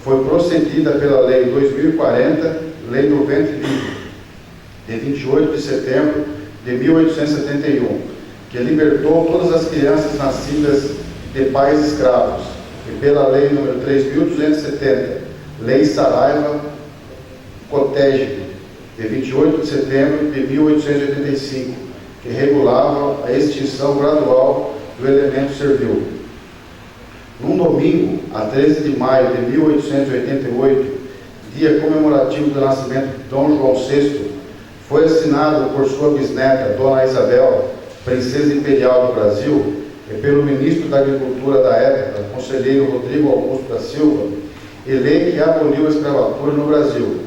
Foi procedida pela Lei 2040, Lei do Ventre Livre, de 28 de setembro de 1871, que libertou todas as crianças nascidas de pais escravos, e pela Lei número 3.270, Lei Saraiva Cotégio, de 28 de setembro de 1885, que regulava a extinção gradual do elemento servil. Num domingo, a 13 de maio de 1888, dia comemorativo do nascimento de Dom João VI, foi assinado por sua bisneta, Dona Isabel, Princesa Imperial do Brasil, e pelo ministro da Agricultura da época, conselheiro Rodrigo Augusto da Silva, e lei que aboliu a escravatura no Brasil.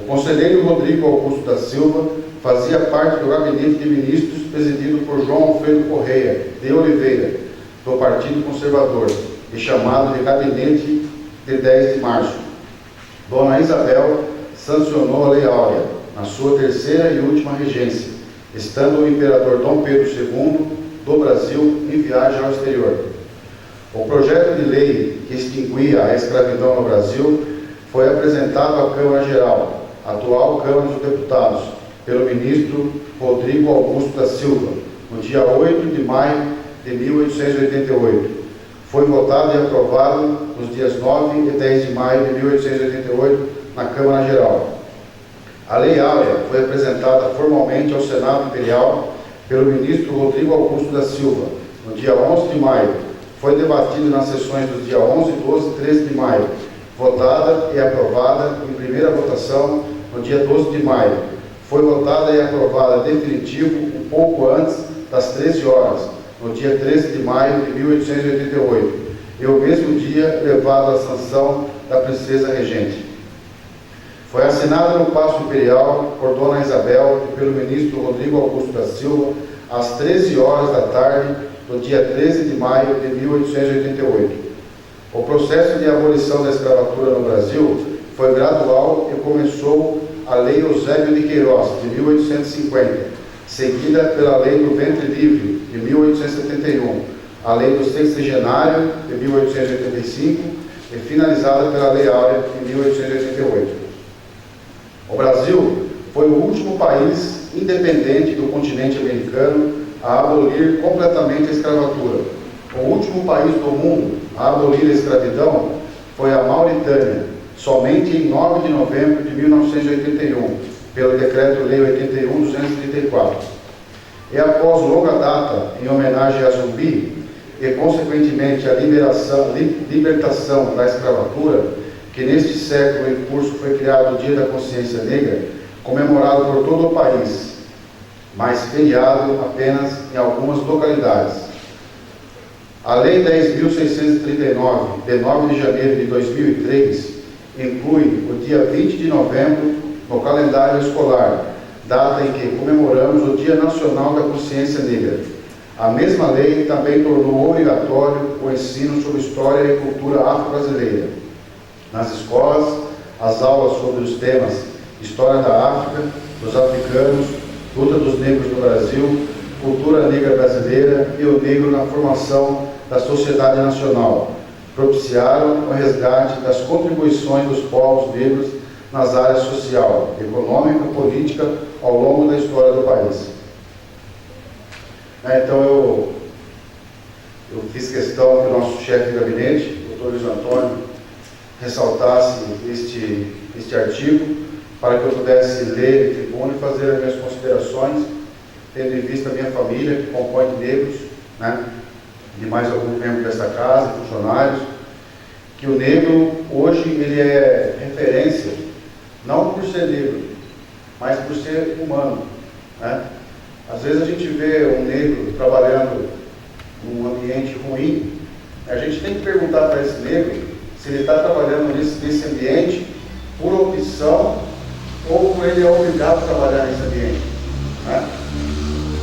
O conselheiro Rodrigo Augusto da Silva fazia parte do gabinete de ministros presidido por João Alfredo Correia de Oliveira, do Partido Conservador, e chamado de Gabinete de 10 de março. Dona Isabel sancionou a Lei Áurea, na sua terceira e última regência, estando o imperador Dom Pedro II do Brasil em viagem ao exterior. O projeto de lei que extinguia a escravidão no Brasil foi apresentado à Câmara Geral, atual Câmara dos Deputados, pelo ministro Rodrigo Augusto da Silva, no dia 8 de maio de 1888. Foi votado e aprovado nos dias 9 e 10 de maio de 1888 na Câmara Geral. A Lei Áurea foi apresentada formalmente ao Senado Imperial pelo ministro Rodrigo Augusto da Silva, no dia 11 de maio. Foi debatida nas sessões dos dias 11, 12 e 13 de maio. Votada e aprovada em primeira votação no dia 12 de maio. Foi votada e aprovada definitivo um pouco antes das 13 horas, no dia 13 de maio de 1888, e o mesmo dia levado à sanção da Princesa Regente. Foi assinada no Paço Imperial por Dona Isabel e pelo ministro Rodrigo Augusto da Silva às 13 horas da tarde do dia 13 de maio de 1888. O processo de abolição da escravatura no Brasil foi gradual e começou a Lei Eusébio de Queiroz, de 1850, seguida pela Lei do Ventre Livre, de 1871, a Lei do Sexagenário, de 1885, e finalizada pela Lei Áurea, de 1888. O Brasil foi o último país independente do continente americano a abolir completamente a escravatura. O último país do mundo a abolir a escravidão foi a Mauritânia, somente em 9 de novembro de 1981, pelo Decreto-Lei 81.234. E após longa data, em homenagem a Zumbi, e consequentemente a libertação da escravatura, que neste século em curso foi criado o Dia da Consciência Negra, comemorado por todo o país, mas feriado apenas em algumas localidades. A Lei 10.639, de 9 de janeiro de 2003, inclui o dia 20 de novembro no calendário escolar, data em que comemoramos o Dia Nacional da Consciência Negra. A mesma lei também tornou obrigatório o ensino sobre história e cultura afro-brasileira. Nas escolas, as aulas sobre os temas História da África, dos africanos, luta dos negros no Brasil, cultura negra brasileira e o negro na formação da sociedade nacional, propiciaram o resgate das contribuições dos povos negros nas áreas social, econômica e política ao longo da história do país. Então eu fiz questão que o nosso chefe de gabinete, o Dr. Luiz Antônio, ressaltasse este artigo para que eu pudesse ler em tribuna e fazer as minhas considerações, tendo em vista a minha família, que compõe de negros, né, de mais alguns membros desta casa, funcionários, que o negro hoje ele é referência, não por ser negro, mas por ser humano, né? Às vezes a gente vê um negro trabalhando num ambiente ruim, a gente tem que perguntar para esse negro se ele está trabalhando nesse ambiente por opção ou por ele é obrigado a trabalhar nesse ambiente, né?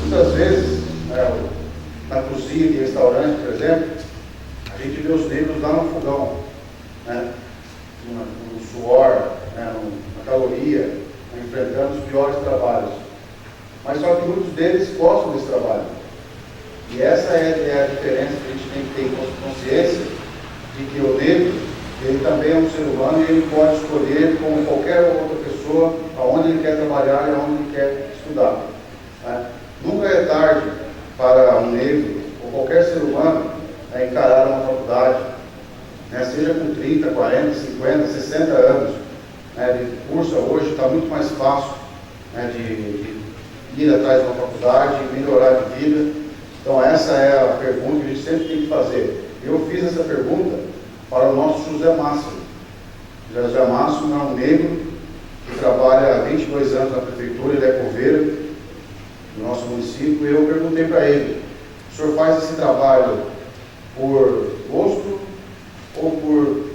Muitas vezes, na cozinha de restaurante, por exemplo, a gente vê os negros lá no fogão, né? no suor, né? na caloria, enfrentando os piores trabalhos. Mas só que muitos deles gostam desse trabalho. E essa é a diferença que a gente tem que ter consciência de que o negro, ele também é um ser humano e ele pode escolher, como qualquer outra pessoa, aonde ele quer trabalhar e aonde ele quer estudar, né? Nunca é tarde para um negro ou qualquer ser humano encarar uma faculdade, né? Seja com 30, 40, 50, 60 anos. Né? De curso hoje está muito mais fácil, né? de ir atrás de uma faculdade, melhorar de vida. Então essa é a pergunta que a gente sempre tem que fazer. Eu fiz essa pergunta para o nosso José Márcio. José Márcio é um negro que trabalha há 22 anos na prefeitura, ele é coveiro do nosso município, e eu perguntei para ele: o senhor faz esse trabalho por gosto ou por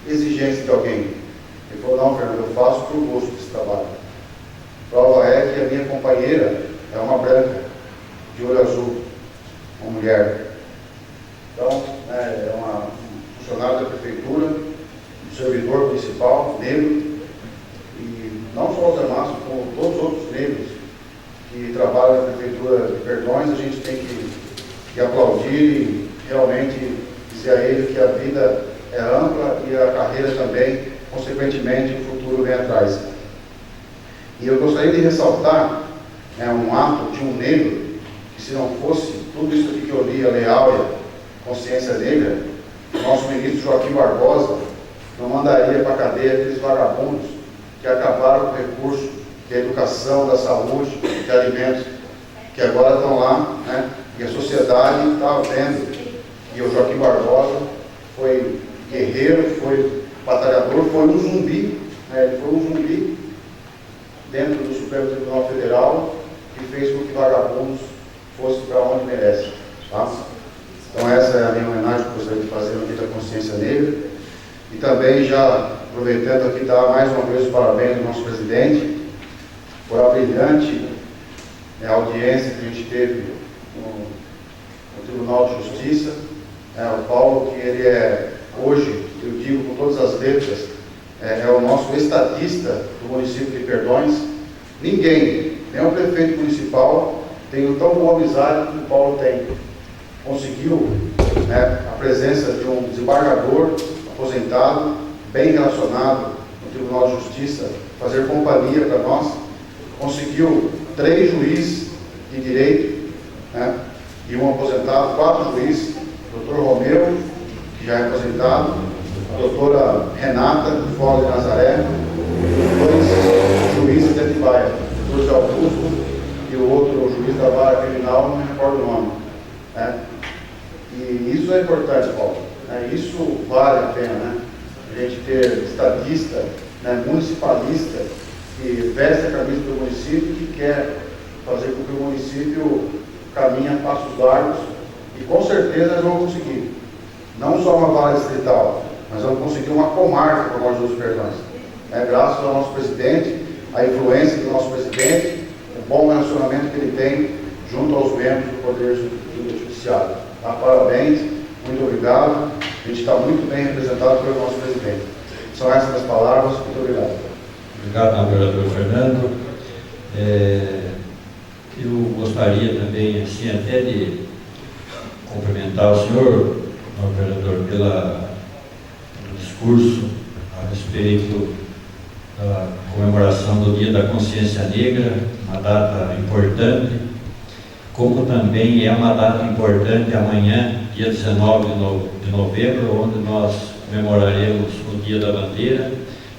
exigência de alguém? Ele falou: não, Fernando, eu faço por gosto desse trabalho. Prova é que a minha companheira é uma branca, de olho azul, uma mulher. Então, é uma funcionária da prefeitura, um servidor municipal, negro, e não só o Zé Márcio, como todos os outros negros que trabalham na prefeitura de Perdões, a gente tem que aplaudir e realmente dizer a ele que a vida é ampla e a carreira também, consequentemente, o futuro vem atrás. E eu gostaria de ressaltar um ato de um negro, que se não fosse tudo isso aqui que eu li, a Lei Áurea, Consciência Negra, o nosso ministro Joaquim Barbosa não mandaria para a cadeia aqueles vagabundos que acabaram com o recurso da educação, da saúde, de alimentos, que agora estão lá, né? E a sociedade está vendo. E o Joaquim Barbosa foi guerreiro, foi batalhador, foi um zumbi, né? Ele foi um zumbi dentro do Supremo Tribunal Federal, que fez com que vagabundos fossem para onde merecem. Tá? Então essa é a minha homenagem que eu gostaria de fazer no Dia da Consciência Negra. E também já aproveitando aqui, dar mais uma vez os parabéns ao nosso presidente por a brilhante a audiência que a gente teve no Tribunal de Justiça. O Paulo, que ele é, hoje, eu digo com todas as letras, é o nosso estadista do município de Perdões. Ninguém, nem o prefeito municipal, tem tão boa amizade que o Paulo tem. Conseguiu a presença de um desembargador aposentado, bem relacionado no Tribunal de Justiça, fazer companhia para nós. Conseguiu 3 juízes de direito, e um aposentado, 4 juízes, o doutor Romeu, que já é aposentado, a doutora Renata, de Foz de Nazaré, 2 juízes de Atibaia, o doutor Zé Augusto e o outro juiz da vara criminal, não me recordo o nome. E isso é importante, Paulo. Isso vale a pena, a gente ter estadista, municipalista, que veste a camisa do município e que quer fazer com que o município caminhe a passos largos, e com certeza nós vamos conseguir. Não só uma vara distrital, mas vamos conseguir uma comarca para nós dos Perdões. Graças ao nosso presidente, à influência do nosso presidente, o bom relacionamento que ele tem junto aos membros do Poder Judiciário. Parabéns, muito obrigado. A gente está muito bem representado pelo nosso presidente. São essas as palavras. Muito obrigado. Obrigado, vereador Fernando. Eu gostaria também, assim, até de cumprimentar o senhor, vereador, pelo discurso a respeito da comemoração do Dia da Consciência Negra, uma data importante, como também é uma data importante amanhã, dia 19 de novembro, onde nós comemoraremos o Dia da Bandeira.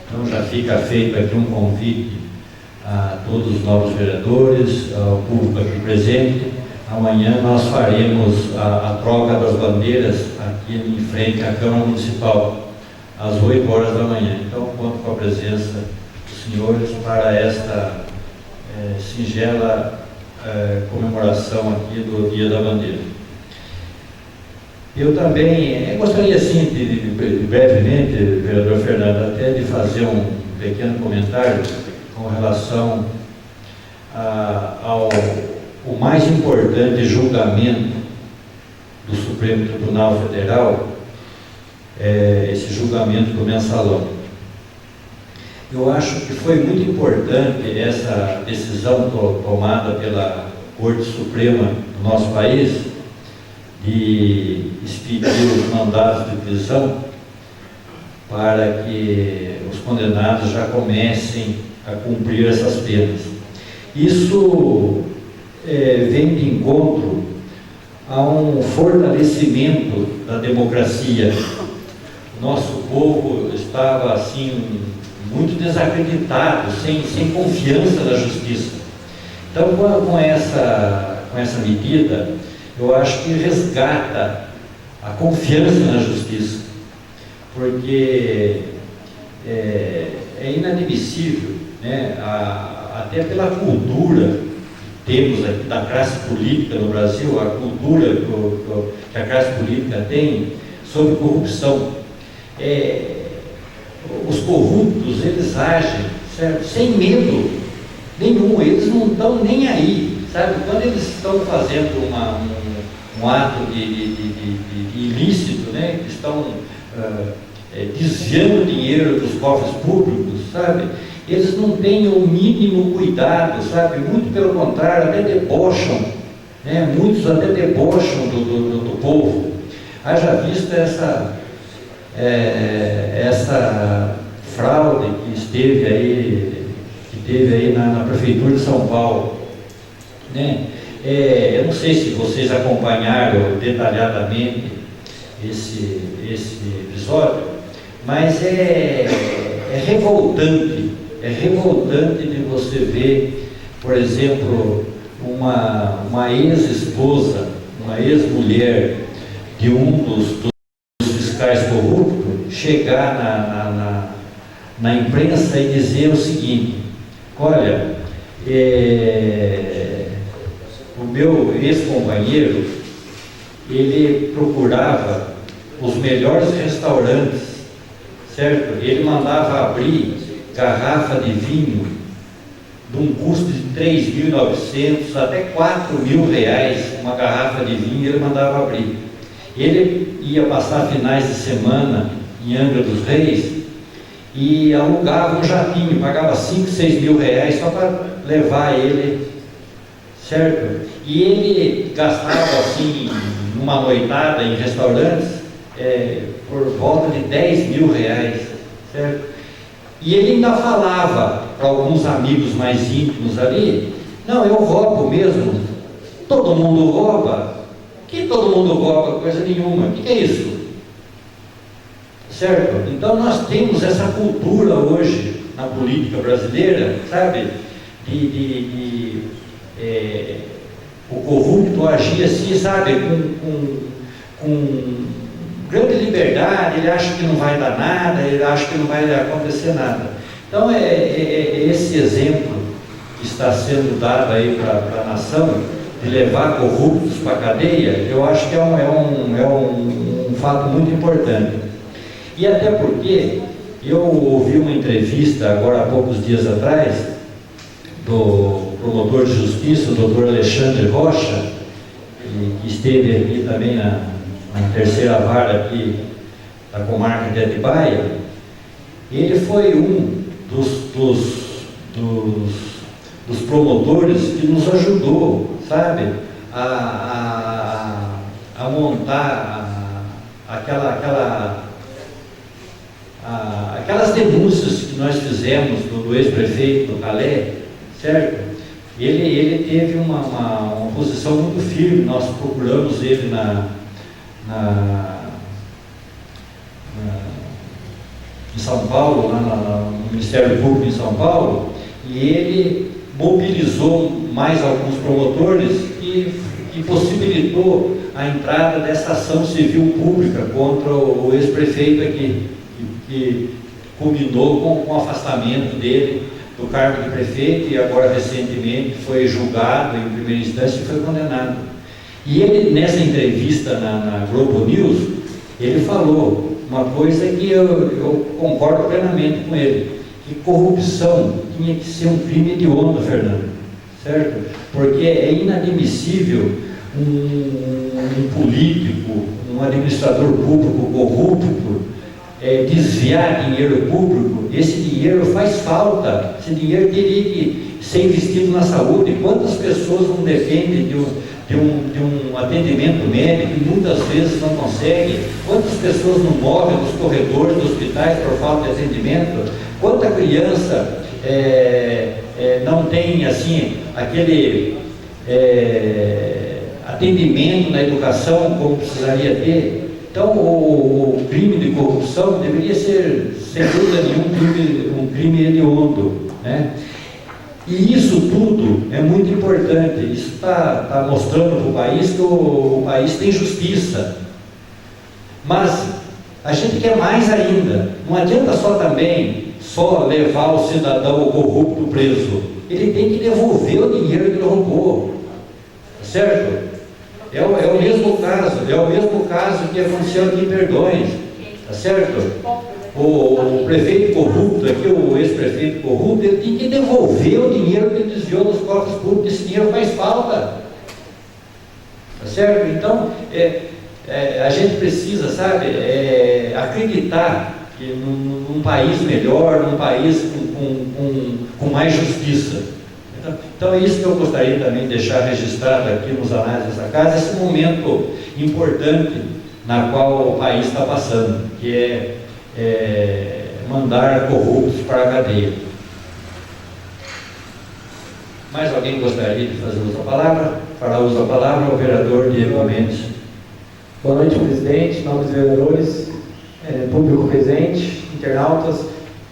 Então já fica feito aqui um convite a todos os novos vereadores, ao público aqui presente. Amanhã nós faremos a troca das bandeiras aqui em frente à Câmara Municipal, às 8 horas da manhã. Então, conto com a presença dos senhores para esta singela comemoração aqui do Dia da Bandeira. Eu também gostaria, assim, de brevemente, vereador Fernando, até de fazer um pequeno comentário com relação ao mais importante julgamento do Supremo Tribunal Federal, esse julgamento do Mensalão. Eu acho que foi muito importante essa decisão tomada pela Corte Suprema do nosso país, de expedir os mandados de prisão para que os condenados já comecem a cumprir essas penas. Isso vem de encontro a um fortalecimento da democracia. Nosso povo estava assim muito desacreditado, sem confiança na justiça. Então, com essa medida, eu acho que resgata a confiança na justiça, porque é inadmissível, até pela cultura que temos aqui da classe política no Brasil, a cultura que a classe política tem sobre corrupção. Os corruptos, eles agem, certo? Sem medo nenhum, eles não estão nem aí, sabe? Quando eles estão fazendo um ato de ilícito, que estão desviando dinheiro dos cofres públicos, sabe? Eles não têm o mínimo cuidado, sabe? Muito pelo contrário, até debocham, muitos até debocham do povo. Haja vista essa fraude que teve aí na Prefeitura de São Paulo, eu não sei se vocês acompanharam detalhadamente esse episódio, mas é revoltante de você ver, por exemplo, uma ex-esposa, uma ex-mulher de um dos fiscais corruptos chegar na imprensa e dizer o seguinte: olha, o meu ex-companheiro, ele procurava os melhores restaurantes, certo? Ele mandava abrir garrafa de vinho de um custo de 3.900 até 4.000 reais, uma garrafa de vinho, ele mandava abrir. Ele ia passar finais de semana em Angra dos Reis e alugava um jatinho, pagava 5, 6 mil reais só para levar ele, certo? E ele gastava assim, numa noitada em restaurantes, por volta de 10 mil reais, certo? E ele ainda falava para alguns amigos mais íntimos ali, não, eu roubo mesmo, todo mundo rouba. Que todo mundo rouba? Coisa nenhuma. O que é isso? Certo? Então nós temos essa cultura hoje na política brasileira, sabe? O corrupto agir assim, sabe? Com grande liberdade, ele acha que não vai dar nada, ele acha que não vai acontecer nada. Então esse exemplo que está sendo dado aí para a nação, de levar corruptos para a cadeia, eu acho que é um fato muito importante. E até porque eu ouvi uma entrevista agora há poucos dias atrás do promotor de justiça, o doutor Alexandre Rocha, que esteve aqui também na terceira vara aqui da comarca de Atibaia. Ele foi um dos promotores que nos ajudou, sabe, a montar aquelas denúncias que nós fizemos do ex-prefeito Calé, certo? Ele teve uma posição muito firme. Nós procuramos ele em São Paulo, no Ministério Público em São Paulo, e ele mobilizou mais alguns promotores e possibilitou a entrada dessa ação civil pública contra o ex-prefeito aqui, que culminou com o afastamento dele do cargo de prefeito e agora recentemente foi julgado em primeira instância e foi condenado. E ele, nessa entrevista na Globo News, ele falou uma coisa que eu concordo plenamente com ele, que corrupção tinha que ser um crime hediondo, Fernando, certo? Porque é inadmissível um político, um administrador público corrupto desviar dinheiro público. Esse dinheiro faz falta, esse dinheiro teria que ser investido na saúde. Quantas pessoas não dependem de um atendimento médico e muitas vezes não conseguem? Quantas pessoas não morrem nos corredores dos hospitais por falta de atendimento? Quanta criança não tem assim aquele atendimento na educação como precisaria ter? Então o crime de corrupção deveria ser, sem dúvida nenhuma, um crime hediondo, né? E isso tudo é muito importante. Isso está mostrando para o país que o país tem justiça. Mas a gente quer mais ainda. Não adianta só levar o cidadão corrupto preso. Ele tem que devolver o dinheiro que ele roubou. Certo? É o mesmo caso que aconteceu aqui em Perdões. Tá certo? O prefeito corrupto aqui, o ex-prefeito corrupto, ele tem que devolver o dinheiro que ele desviou dos cofres públicos. Esse dinheiro faz falta. Tá certo? Então, a gente precisa, sabe, acreditar que num país melhor, num país com mais justiça. Então é isso que eu gostaria também de deixar registrado aqui nos anais dessa casa, esse momento importante na qual o país está passando, que é mandar corruptos para a cadeia. Mais alguém gostaria de fazer uso da palavra? Fará uso da palavra o vereador Diego Mendes. Boa noite, presidente, nobres vereadores, público presente, internautas.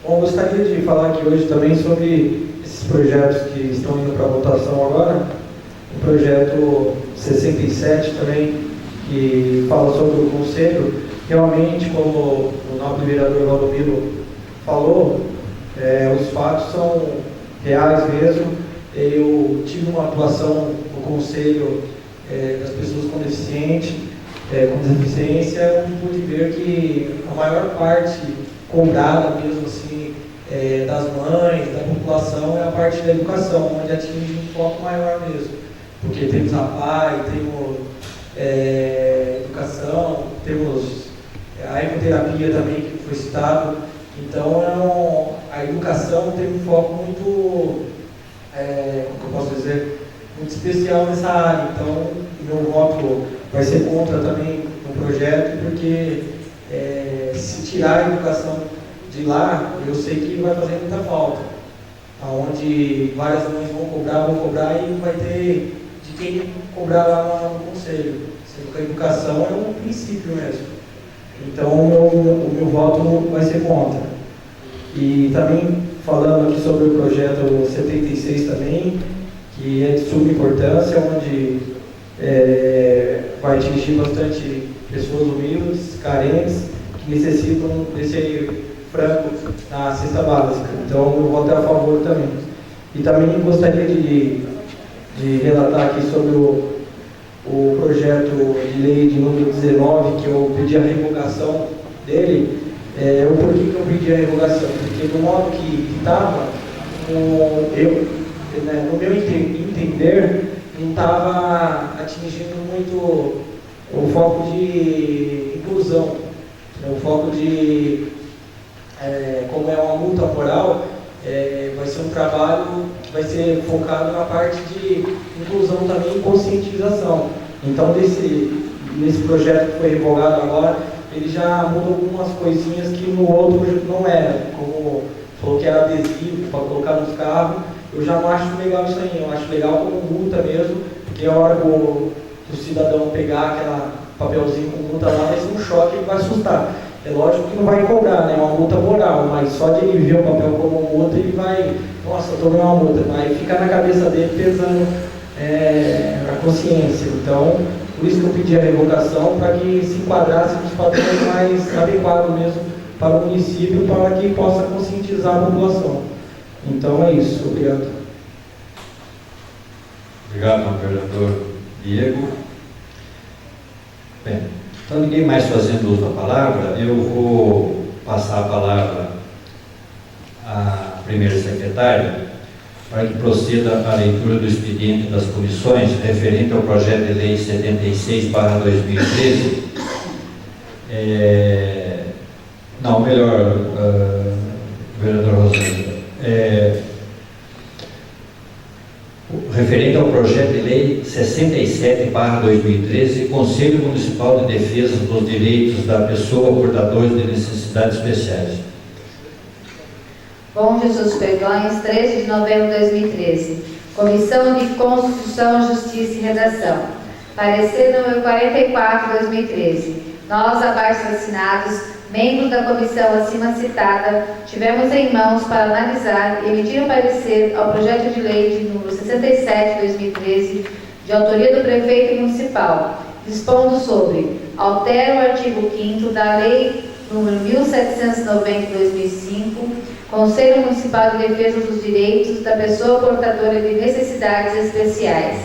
Bom, gostaria de falar aqui hoje também sobre esses projetos que estão indo para votação agora. O projeto 67 também, que fala sobre o conselho. Realmente, como o nobre vereador Valdomiro falou, os fatos são reais mesmo. Eu tive uma atuação no conselho das pessoas com deficiência, eu pude ver que a maior parte cobrada mesmo assim das mães, da população, é a parte da educação, onde atinge um foco maior mesmo. Porque temos a PAI, temos educação, temos a ecoterapia também, que foi citado. Então, a educação tem um foco muito, como eu posso dizer, muito especial nessa área. Então, meu voto vai ser contra também no projeto, porque se tirar a educação de lá, eu sei que vai fazer muita falta. Onde várias mães vão cobrar e não vai ter de quem cobrar lá no conselho. Sendo que a educação é um princípio mesmo. Então, o meu voto vai ser contra. E também falando aqui sobre o projeto 76 também, que é de suma importância, onde vai atingir bastante pessoas humildes, carentes, que necessitam desse frango na cesta básica. Então, eu voto a favor também. E também gostaria de relatar aqui sobre o projeto de lei de número 19, que eu pedi a revogação dele. Por que eu pedi a revogação? Porque do modo que estava, no meu entender, não estava atingindo muito o foco de inclusão, o foco de, como é uma multa moral, vai ser um trabalho que vai ser focado na parte de inclusão também e conscientização. Então, nesse projeto que foi revogado agora, ele já muda algumas coisinhas que no outro não era, como falou que era adesivo para colocar nos carros. Eu já não acho legal isso aí, eu acho legal como multa mesmo, porque a hora que o cidadão pegar aquela papelzinho com multa lá, vai ser um choque e vai assustar. É lógico que não vai cobrar, né? É uma multa moral, mas só de ele ver o papel como multa, ele vai, nossa, eu tomei uma multa, vai ficar na cabeça dele pesando a consciência. Então, por isso que eu pedi a revogação, para que se enquadrasse nos padrões mais adequados mesmo para o município, para que possa conscientizar a população. Então é isso, obrigado. Obrigado, vereador Diego. Bem, então ninguém mais fazendo uso da palavra, eu vou passar a palavra à primeira secretária para que proceda a leitura do expediente das comissões referente ao projeto de lei 76/2013. Não, melhor, vereador Rosângela. Referente ao projeto de lei 67/2013, Conselho Municipal de Defesa dos Direitos da Pessoa Portadora de Necessidades Especiais. Bom Jesus Perdões, 13 de novembro de 2013. Comissão de Constituição, Justiça e Redação. Parecer número 44/2013. Nós, abaixo assinados, membros da comissão acima citada, tivemos em mãos para analisar e emitir um parecer ao projeto de lei de número 67/2013, de autoria do prefeito municipal, dispondo sobre: altera o artigo 5º da lei número 1790/2005, Conselho Municipal de Defesa dos Direitos da Pessoa Portadora de Necessidades Especiais.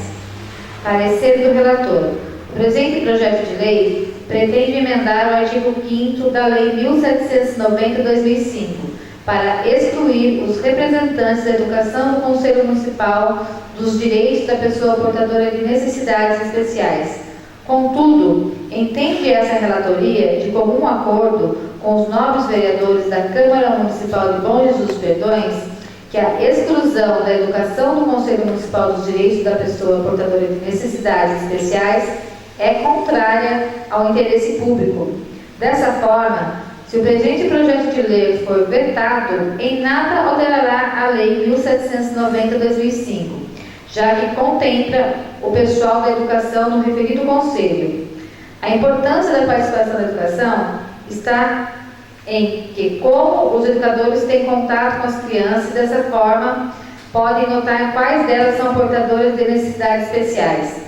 Parecer do relator. O presente projeto de lei pretende emendar o artigo 5º da lei 1790/2005, para excluir os representantes da educação do Conselho Municipal dos Direitos da Pessoa Portadora de Necessidades Especiais. Contudo, entende essa relatoria, de comum acordo com os nobres vereadores da Câmara Municipal de Bom Jesus Perdões, que a exclusão da educação do Conselho Municipal dos Direitos da Pessoa Portadora de Necessidades Especiais é contrária ao interesse público. Dessa forma, se o presente projeto de lei for vetado, em nada alterará a Lei 1790/2005, já que contempla o pessoal da educação no referido Conselho. A importância da participação da educação está em que, como os educadores têm contato com as crianças, dessa forma, podem notar quais delas são portadoras de necessidades especiais,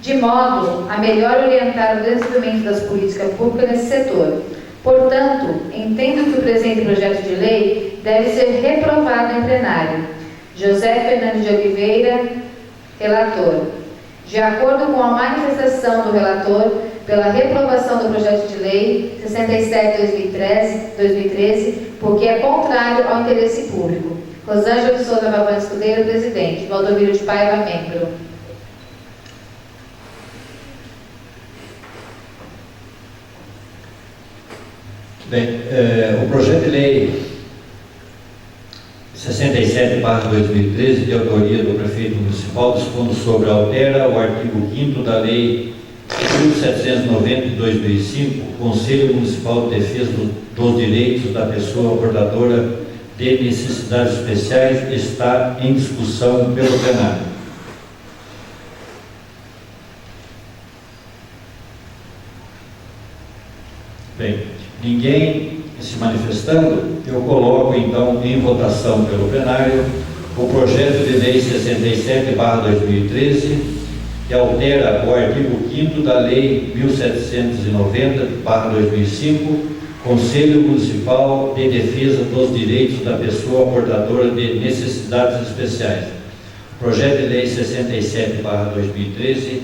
de modo a melhor orientar o desenvolvimento das políticas públicas nesse setor. Portanto, entendo que o presente projeto de lei deve ser reprovado em plenário. José Fernandes de Oliveira, relator. De acordo com a manifestação do relator, pela reprovação do projeto de lei 67/2013, porque é contrário ao interesse público. Rosângela de Souza Pavão Escudeiro, presidente. Valdomiro de Paiva, membro. Bem, o projeto de lei 67/2013, de autoria do prefeito municipal, dispondo sobre altera o artigo 5º da lei 1790 de 2005, Conselho Municipal de Defesa dos Direitos da Pessoa Portadora de Necessidades Especiais, está em discussão pelo plenário. Bem, ninguém se manifestando, eu coloco então em votação pelo plenário o projeto de lei 67/2013, que altera o artigo 5º da lei 1790/2005, Conselho Municipal de Defesa dos Direitos da Pessoa Portadora de Necessidades Especiais. O projeto de lei 67/2013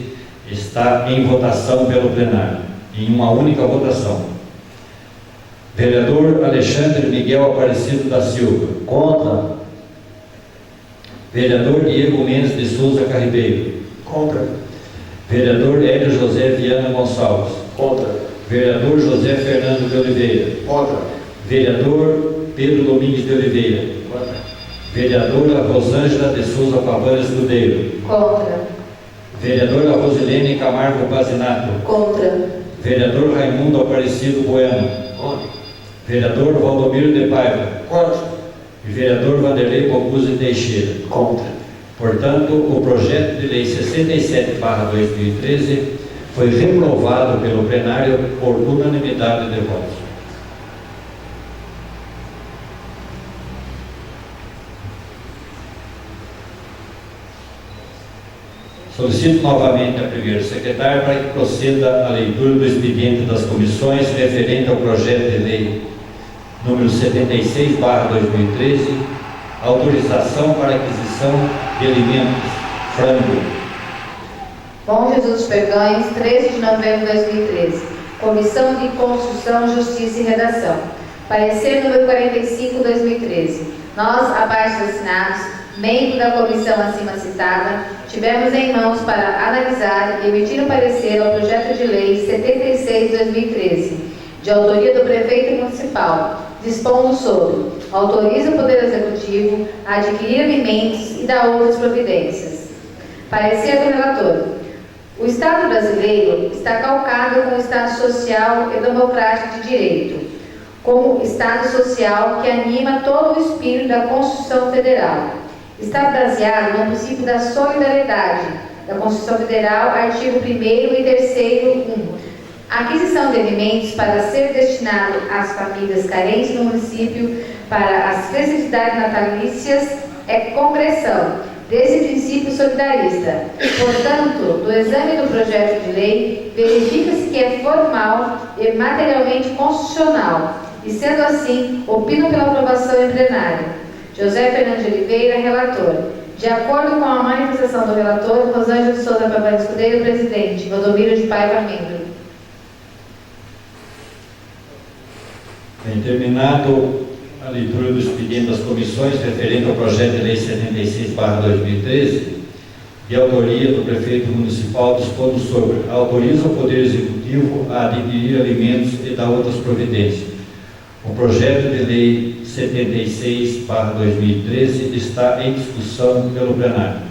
está em votação pelo plenário, em uma única votação. Vereador Alexandre Miguel Aparecido da Silva. Contra. Vereador Diego Mendes de Souza Carribeiro. Contra. Vereador Hélio José Viana Gonçalves. Contra. Vereador José Fernando de Oliveira. Contra. Vereador Pedro Domingues de Oliveira. Contra. Vereadora Rosângela de Souza Pavão Escudeiro. Contra. Vereadora Rosilene Camargo Pazinato. Contra. Vereador Raimundo Aparecido Bueno. Contra. Vereador Valdomiro de Paiva. Contra. E vereador Vanderlei Pocuzzi Teixeira. Contra. Portanto, o projeto de lei 67/2013 foi reprovado pelo plenário por unanimidade de votos. Solicito novamente a primeira secretária para que proceda a leitura do expediente das comissões referente ao projeto de lei número 76/2013, autorização para aquisição de alimentos, frango. Bom Jesus dos Perdões, 13 de novembro de 2013. Comissão de Constituição, Justiça e Redação. Parecer número 45/2013. Nós, abaixo assinados, membros da comissão acima citada, tivemos em mãos para analisar e emitir o parecer ao projeto de lei 76/2013, de autoria do prefeito municipal, dispondo sobre: autoriza o Poder Executivo a adquirir alimentos e dar outras providências. Parecer do relator: o Estado brasileiro está calcado com o Estado social e democrático de direito, como Estado social que anima todo o espírito da Constituição Federal. Está baseado no princípio da solidariedade da Constituição Federal, artigo 1º e 3º, 1. A aquisição de alimentos para ser destinado às famílias carentes no município para as festividades natalícias é concreção desse princípio solidarista. Portanto, do exame do projeto de lei, verifica-se que é formal e materialmente constitucional, e sendo assim, opino pela aprovação em plenário. José Fernando de Oliveira, relator. De acordo com a manifestação do relator, Rosângela de Souza Pavão Escudeiro, presidente. Valdomiro de Paiva, membro. Bem, terminado a leitura do expediente das comissões referente ao projeto de lei 76/2013, de autoria do prefeito municipal, dispondo sobre: autoriza o Poder Executivo a adquirir alimentos e dar outras providências. O projeto de lei 76/2013 está em discussão pelo plenário.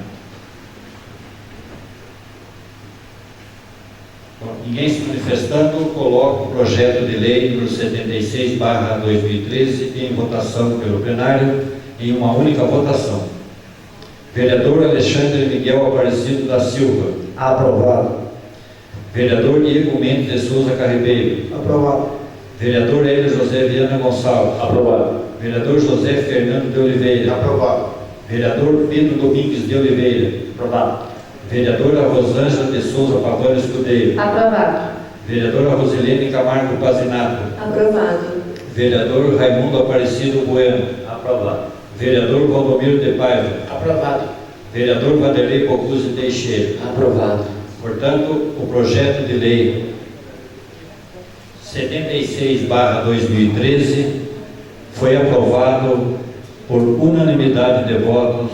Bom, ninguém se manifestando, coloco o projeto de lei número 76/2013 em votação pelo plenário, em uma única votação. Vereador Alexandre Miguel Aparecido da Silva. Aprovado. Vereador Diego Mendes de Souza Carribeiro. Aprovado. Vereador Hélio José Viana Gonçalves. Aprovado. Vereador José Fernando de Oliveira. Aprovado. Vereador Pedro Domingues de Oliveira. Aprovado. Vereadora Rosângela de Souza Pavão Escudeiro. Aprovado. Vereadora Rosilene Camargo Pazinato. Aprovado. Vereador Raimundo Aparecido Bueno. Aprovado. Vereador Valdomiro de Paiva. Aprovado. Vereador Vanderlei Pocuzzi Teixeira. Aprovado. Portanto, o projeto de lei 76/2013 foi aprovado por unanimidade de votos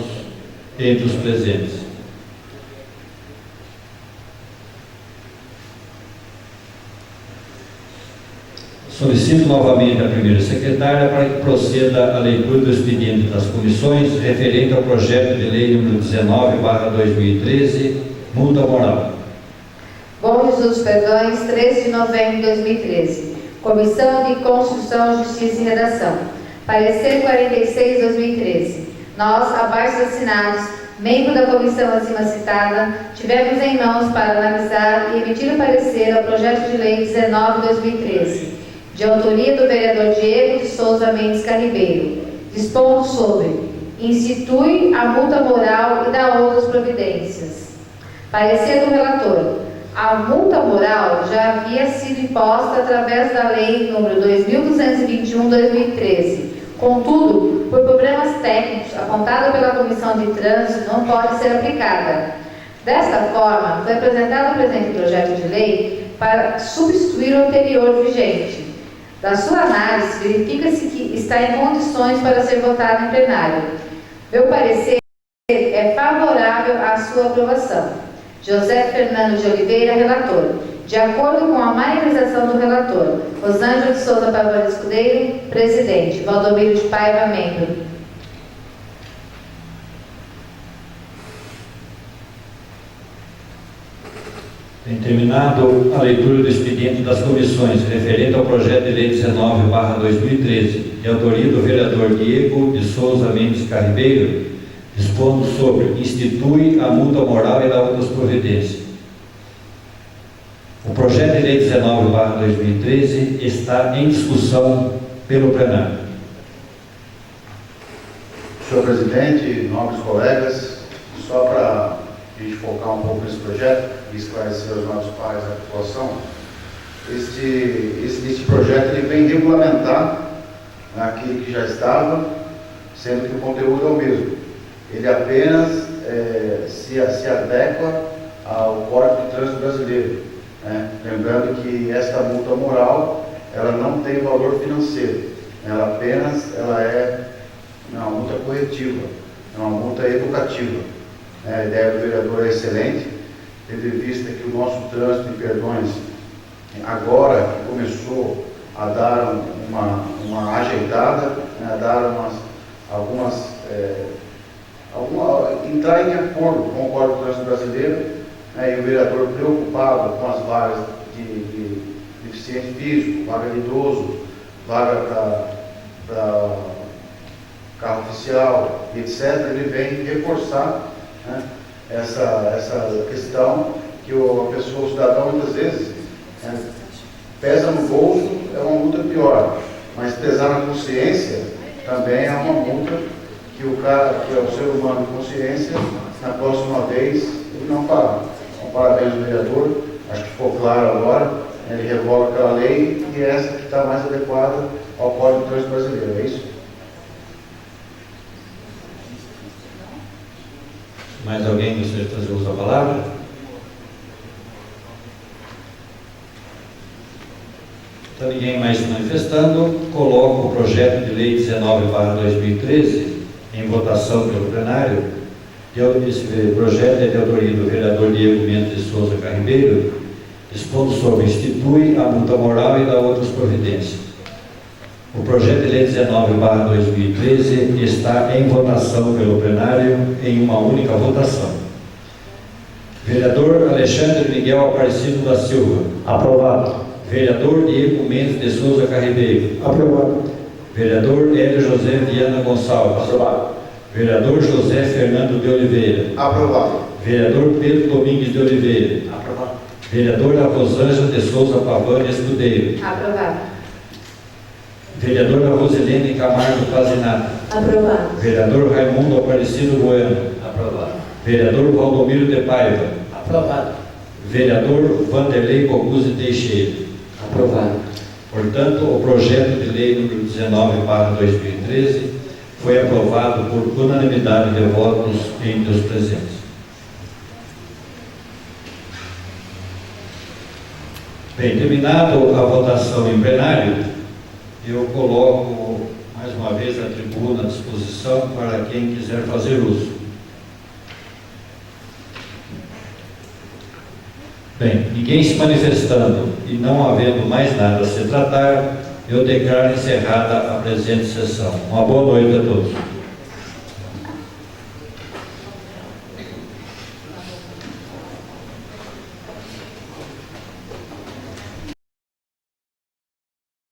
entre os presentes. Solicito novamente a primeira secretária para que proceda a leitura do expediente das comissões referente ao projeto de lei número 19/2013, multa moral. Bom Jesus dos Perdões, 13 de novembro de 2013. Comissão de Constituição, Justiça e Redação. Parecer 46/2013. Nós, abaixo assinados, membro da comissão acima citada, tivemos em mãos para analisar e emitir o parecer ao projeto de lei 19/2013, de autoria do vereador Diego de Souza Mendes Carribeiro, dispondo sobre: institui a multa moral e dá outras providências. Parecer do relator: a multa moral já havia sido imposta através da lei número 2221/2013. Contudo, por problemas técnicos apontados pela Comissão de Trânsito, não pode ser aplicada. Desta forma, foi apresentado o presente projeto de lei para substituir o anterior vigente. Da sua análise, verifica-se que está em condições para ser votado em plenário. Meu parecer é favorável à sua aprovação. José Fernando de Oliveira, relator. De acordo com a manifestação do relator, Rosângela de Souza Pavão Escudeiro, presidente. Valdomiro de Paiva, membro. Tem terminado a leitura do expediente das comissões referente ao projeto de lei 19/2013, de autoria do vereador Diego de Souza Mendes Carribeiro, dispondo sobre: institui a multa moral e dá outras providências. O projeto de lei 19/2013 está em discussão pelo plenário. Senhor presidente, nobres colegas, só para a gente focar um pouco nesse projeto e esclarecer aos nossos pares a população, este projeto ele vem regulamentar aquilo que já estava, sendo que o conteúdo é o mesmo. Ele apenas se adequa ao Código de Trânsito Brasileiro, né? Lembrando que esta multa moral ela não tem valor financeiro, ela é uma multa corretiva, é uma multa educativa. A ideia do vereador é excelente, tendo em vista que o nosso trânsito de perdões, agora que começou a dar uma ajeitada, né, a dar entrar em acordo com o Código de Trânsito Brasileiro, né, e o vereador preocupado com as vagas de deficiente físico, vaga de idoso, vaga para carro oficial, etc., ele vem reforçar, né, essa questão que a pessoa, o cidadão, muitas vezes, né, pesa no bolso, é uma multa pior, mas pesar na consciência também é uma multa que o cara, que é o ser humano de consciência, na próxima vez, ele não paga. Então, parabéns ao vereador, acho que ficou claro agora, ele revoga aquela lei e essa que está mais adequada ao Código de Trânsito Brasileiro, é isso? Mais alguém gostaria de fazer uso da palavra? Então, ninguém mais se manifestando, coloco o projeto de lei 19/2013 em votação pelo plenário. Esse projeto é de autoria do vereador Diego Mendes de Souza Carribeiro, dispondo sobre: institui a multa moral e dá outras providências. O projeto de lei 19/2013 está em votação pelo plenário em uma única votação. Vereador Alexandre Miguel Aparecido da Silva. Aprovado. Vereador Diego Mendes de Souza Carribeiro. Aprovado. Vereador Hélio José Viana Gonçalves. Aprovado. Vereador José Fernando de Oliveira. Aprovado. Vereador Pedro Domingues de Oliveira. Aprovado. Vereadora Rosângela de Souza Pavani Escudeiro. Aprovado. Vereadora Rosilene Camargo Pazinato. Aprovado. Vereador Raimundo Aparecido Bueno. Aprovado. Vereador Valdomiro de Paiva. Aprovado. Vereador Vanderlei Coguzzi Teixeira. Aprovado. Portanto, o projeto de lei número 19/2013 foi aprovado por unanimidade de votos entre os presentes. Bem, terminado a votação em plenário, eu coloco mais uma vez a tribuna à disposição para quem quiser fazer uso. Bem, ninguém se manifestando e não havendo mais nada a se tratar, eu declaro encerrada a presente sessão. Uma boa noite a todos.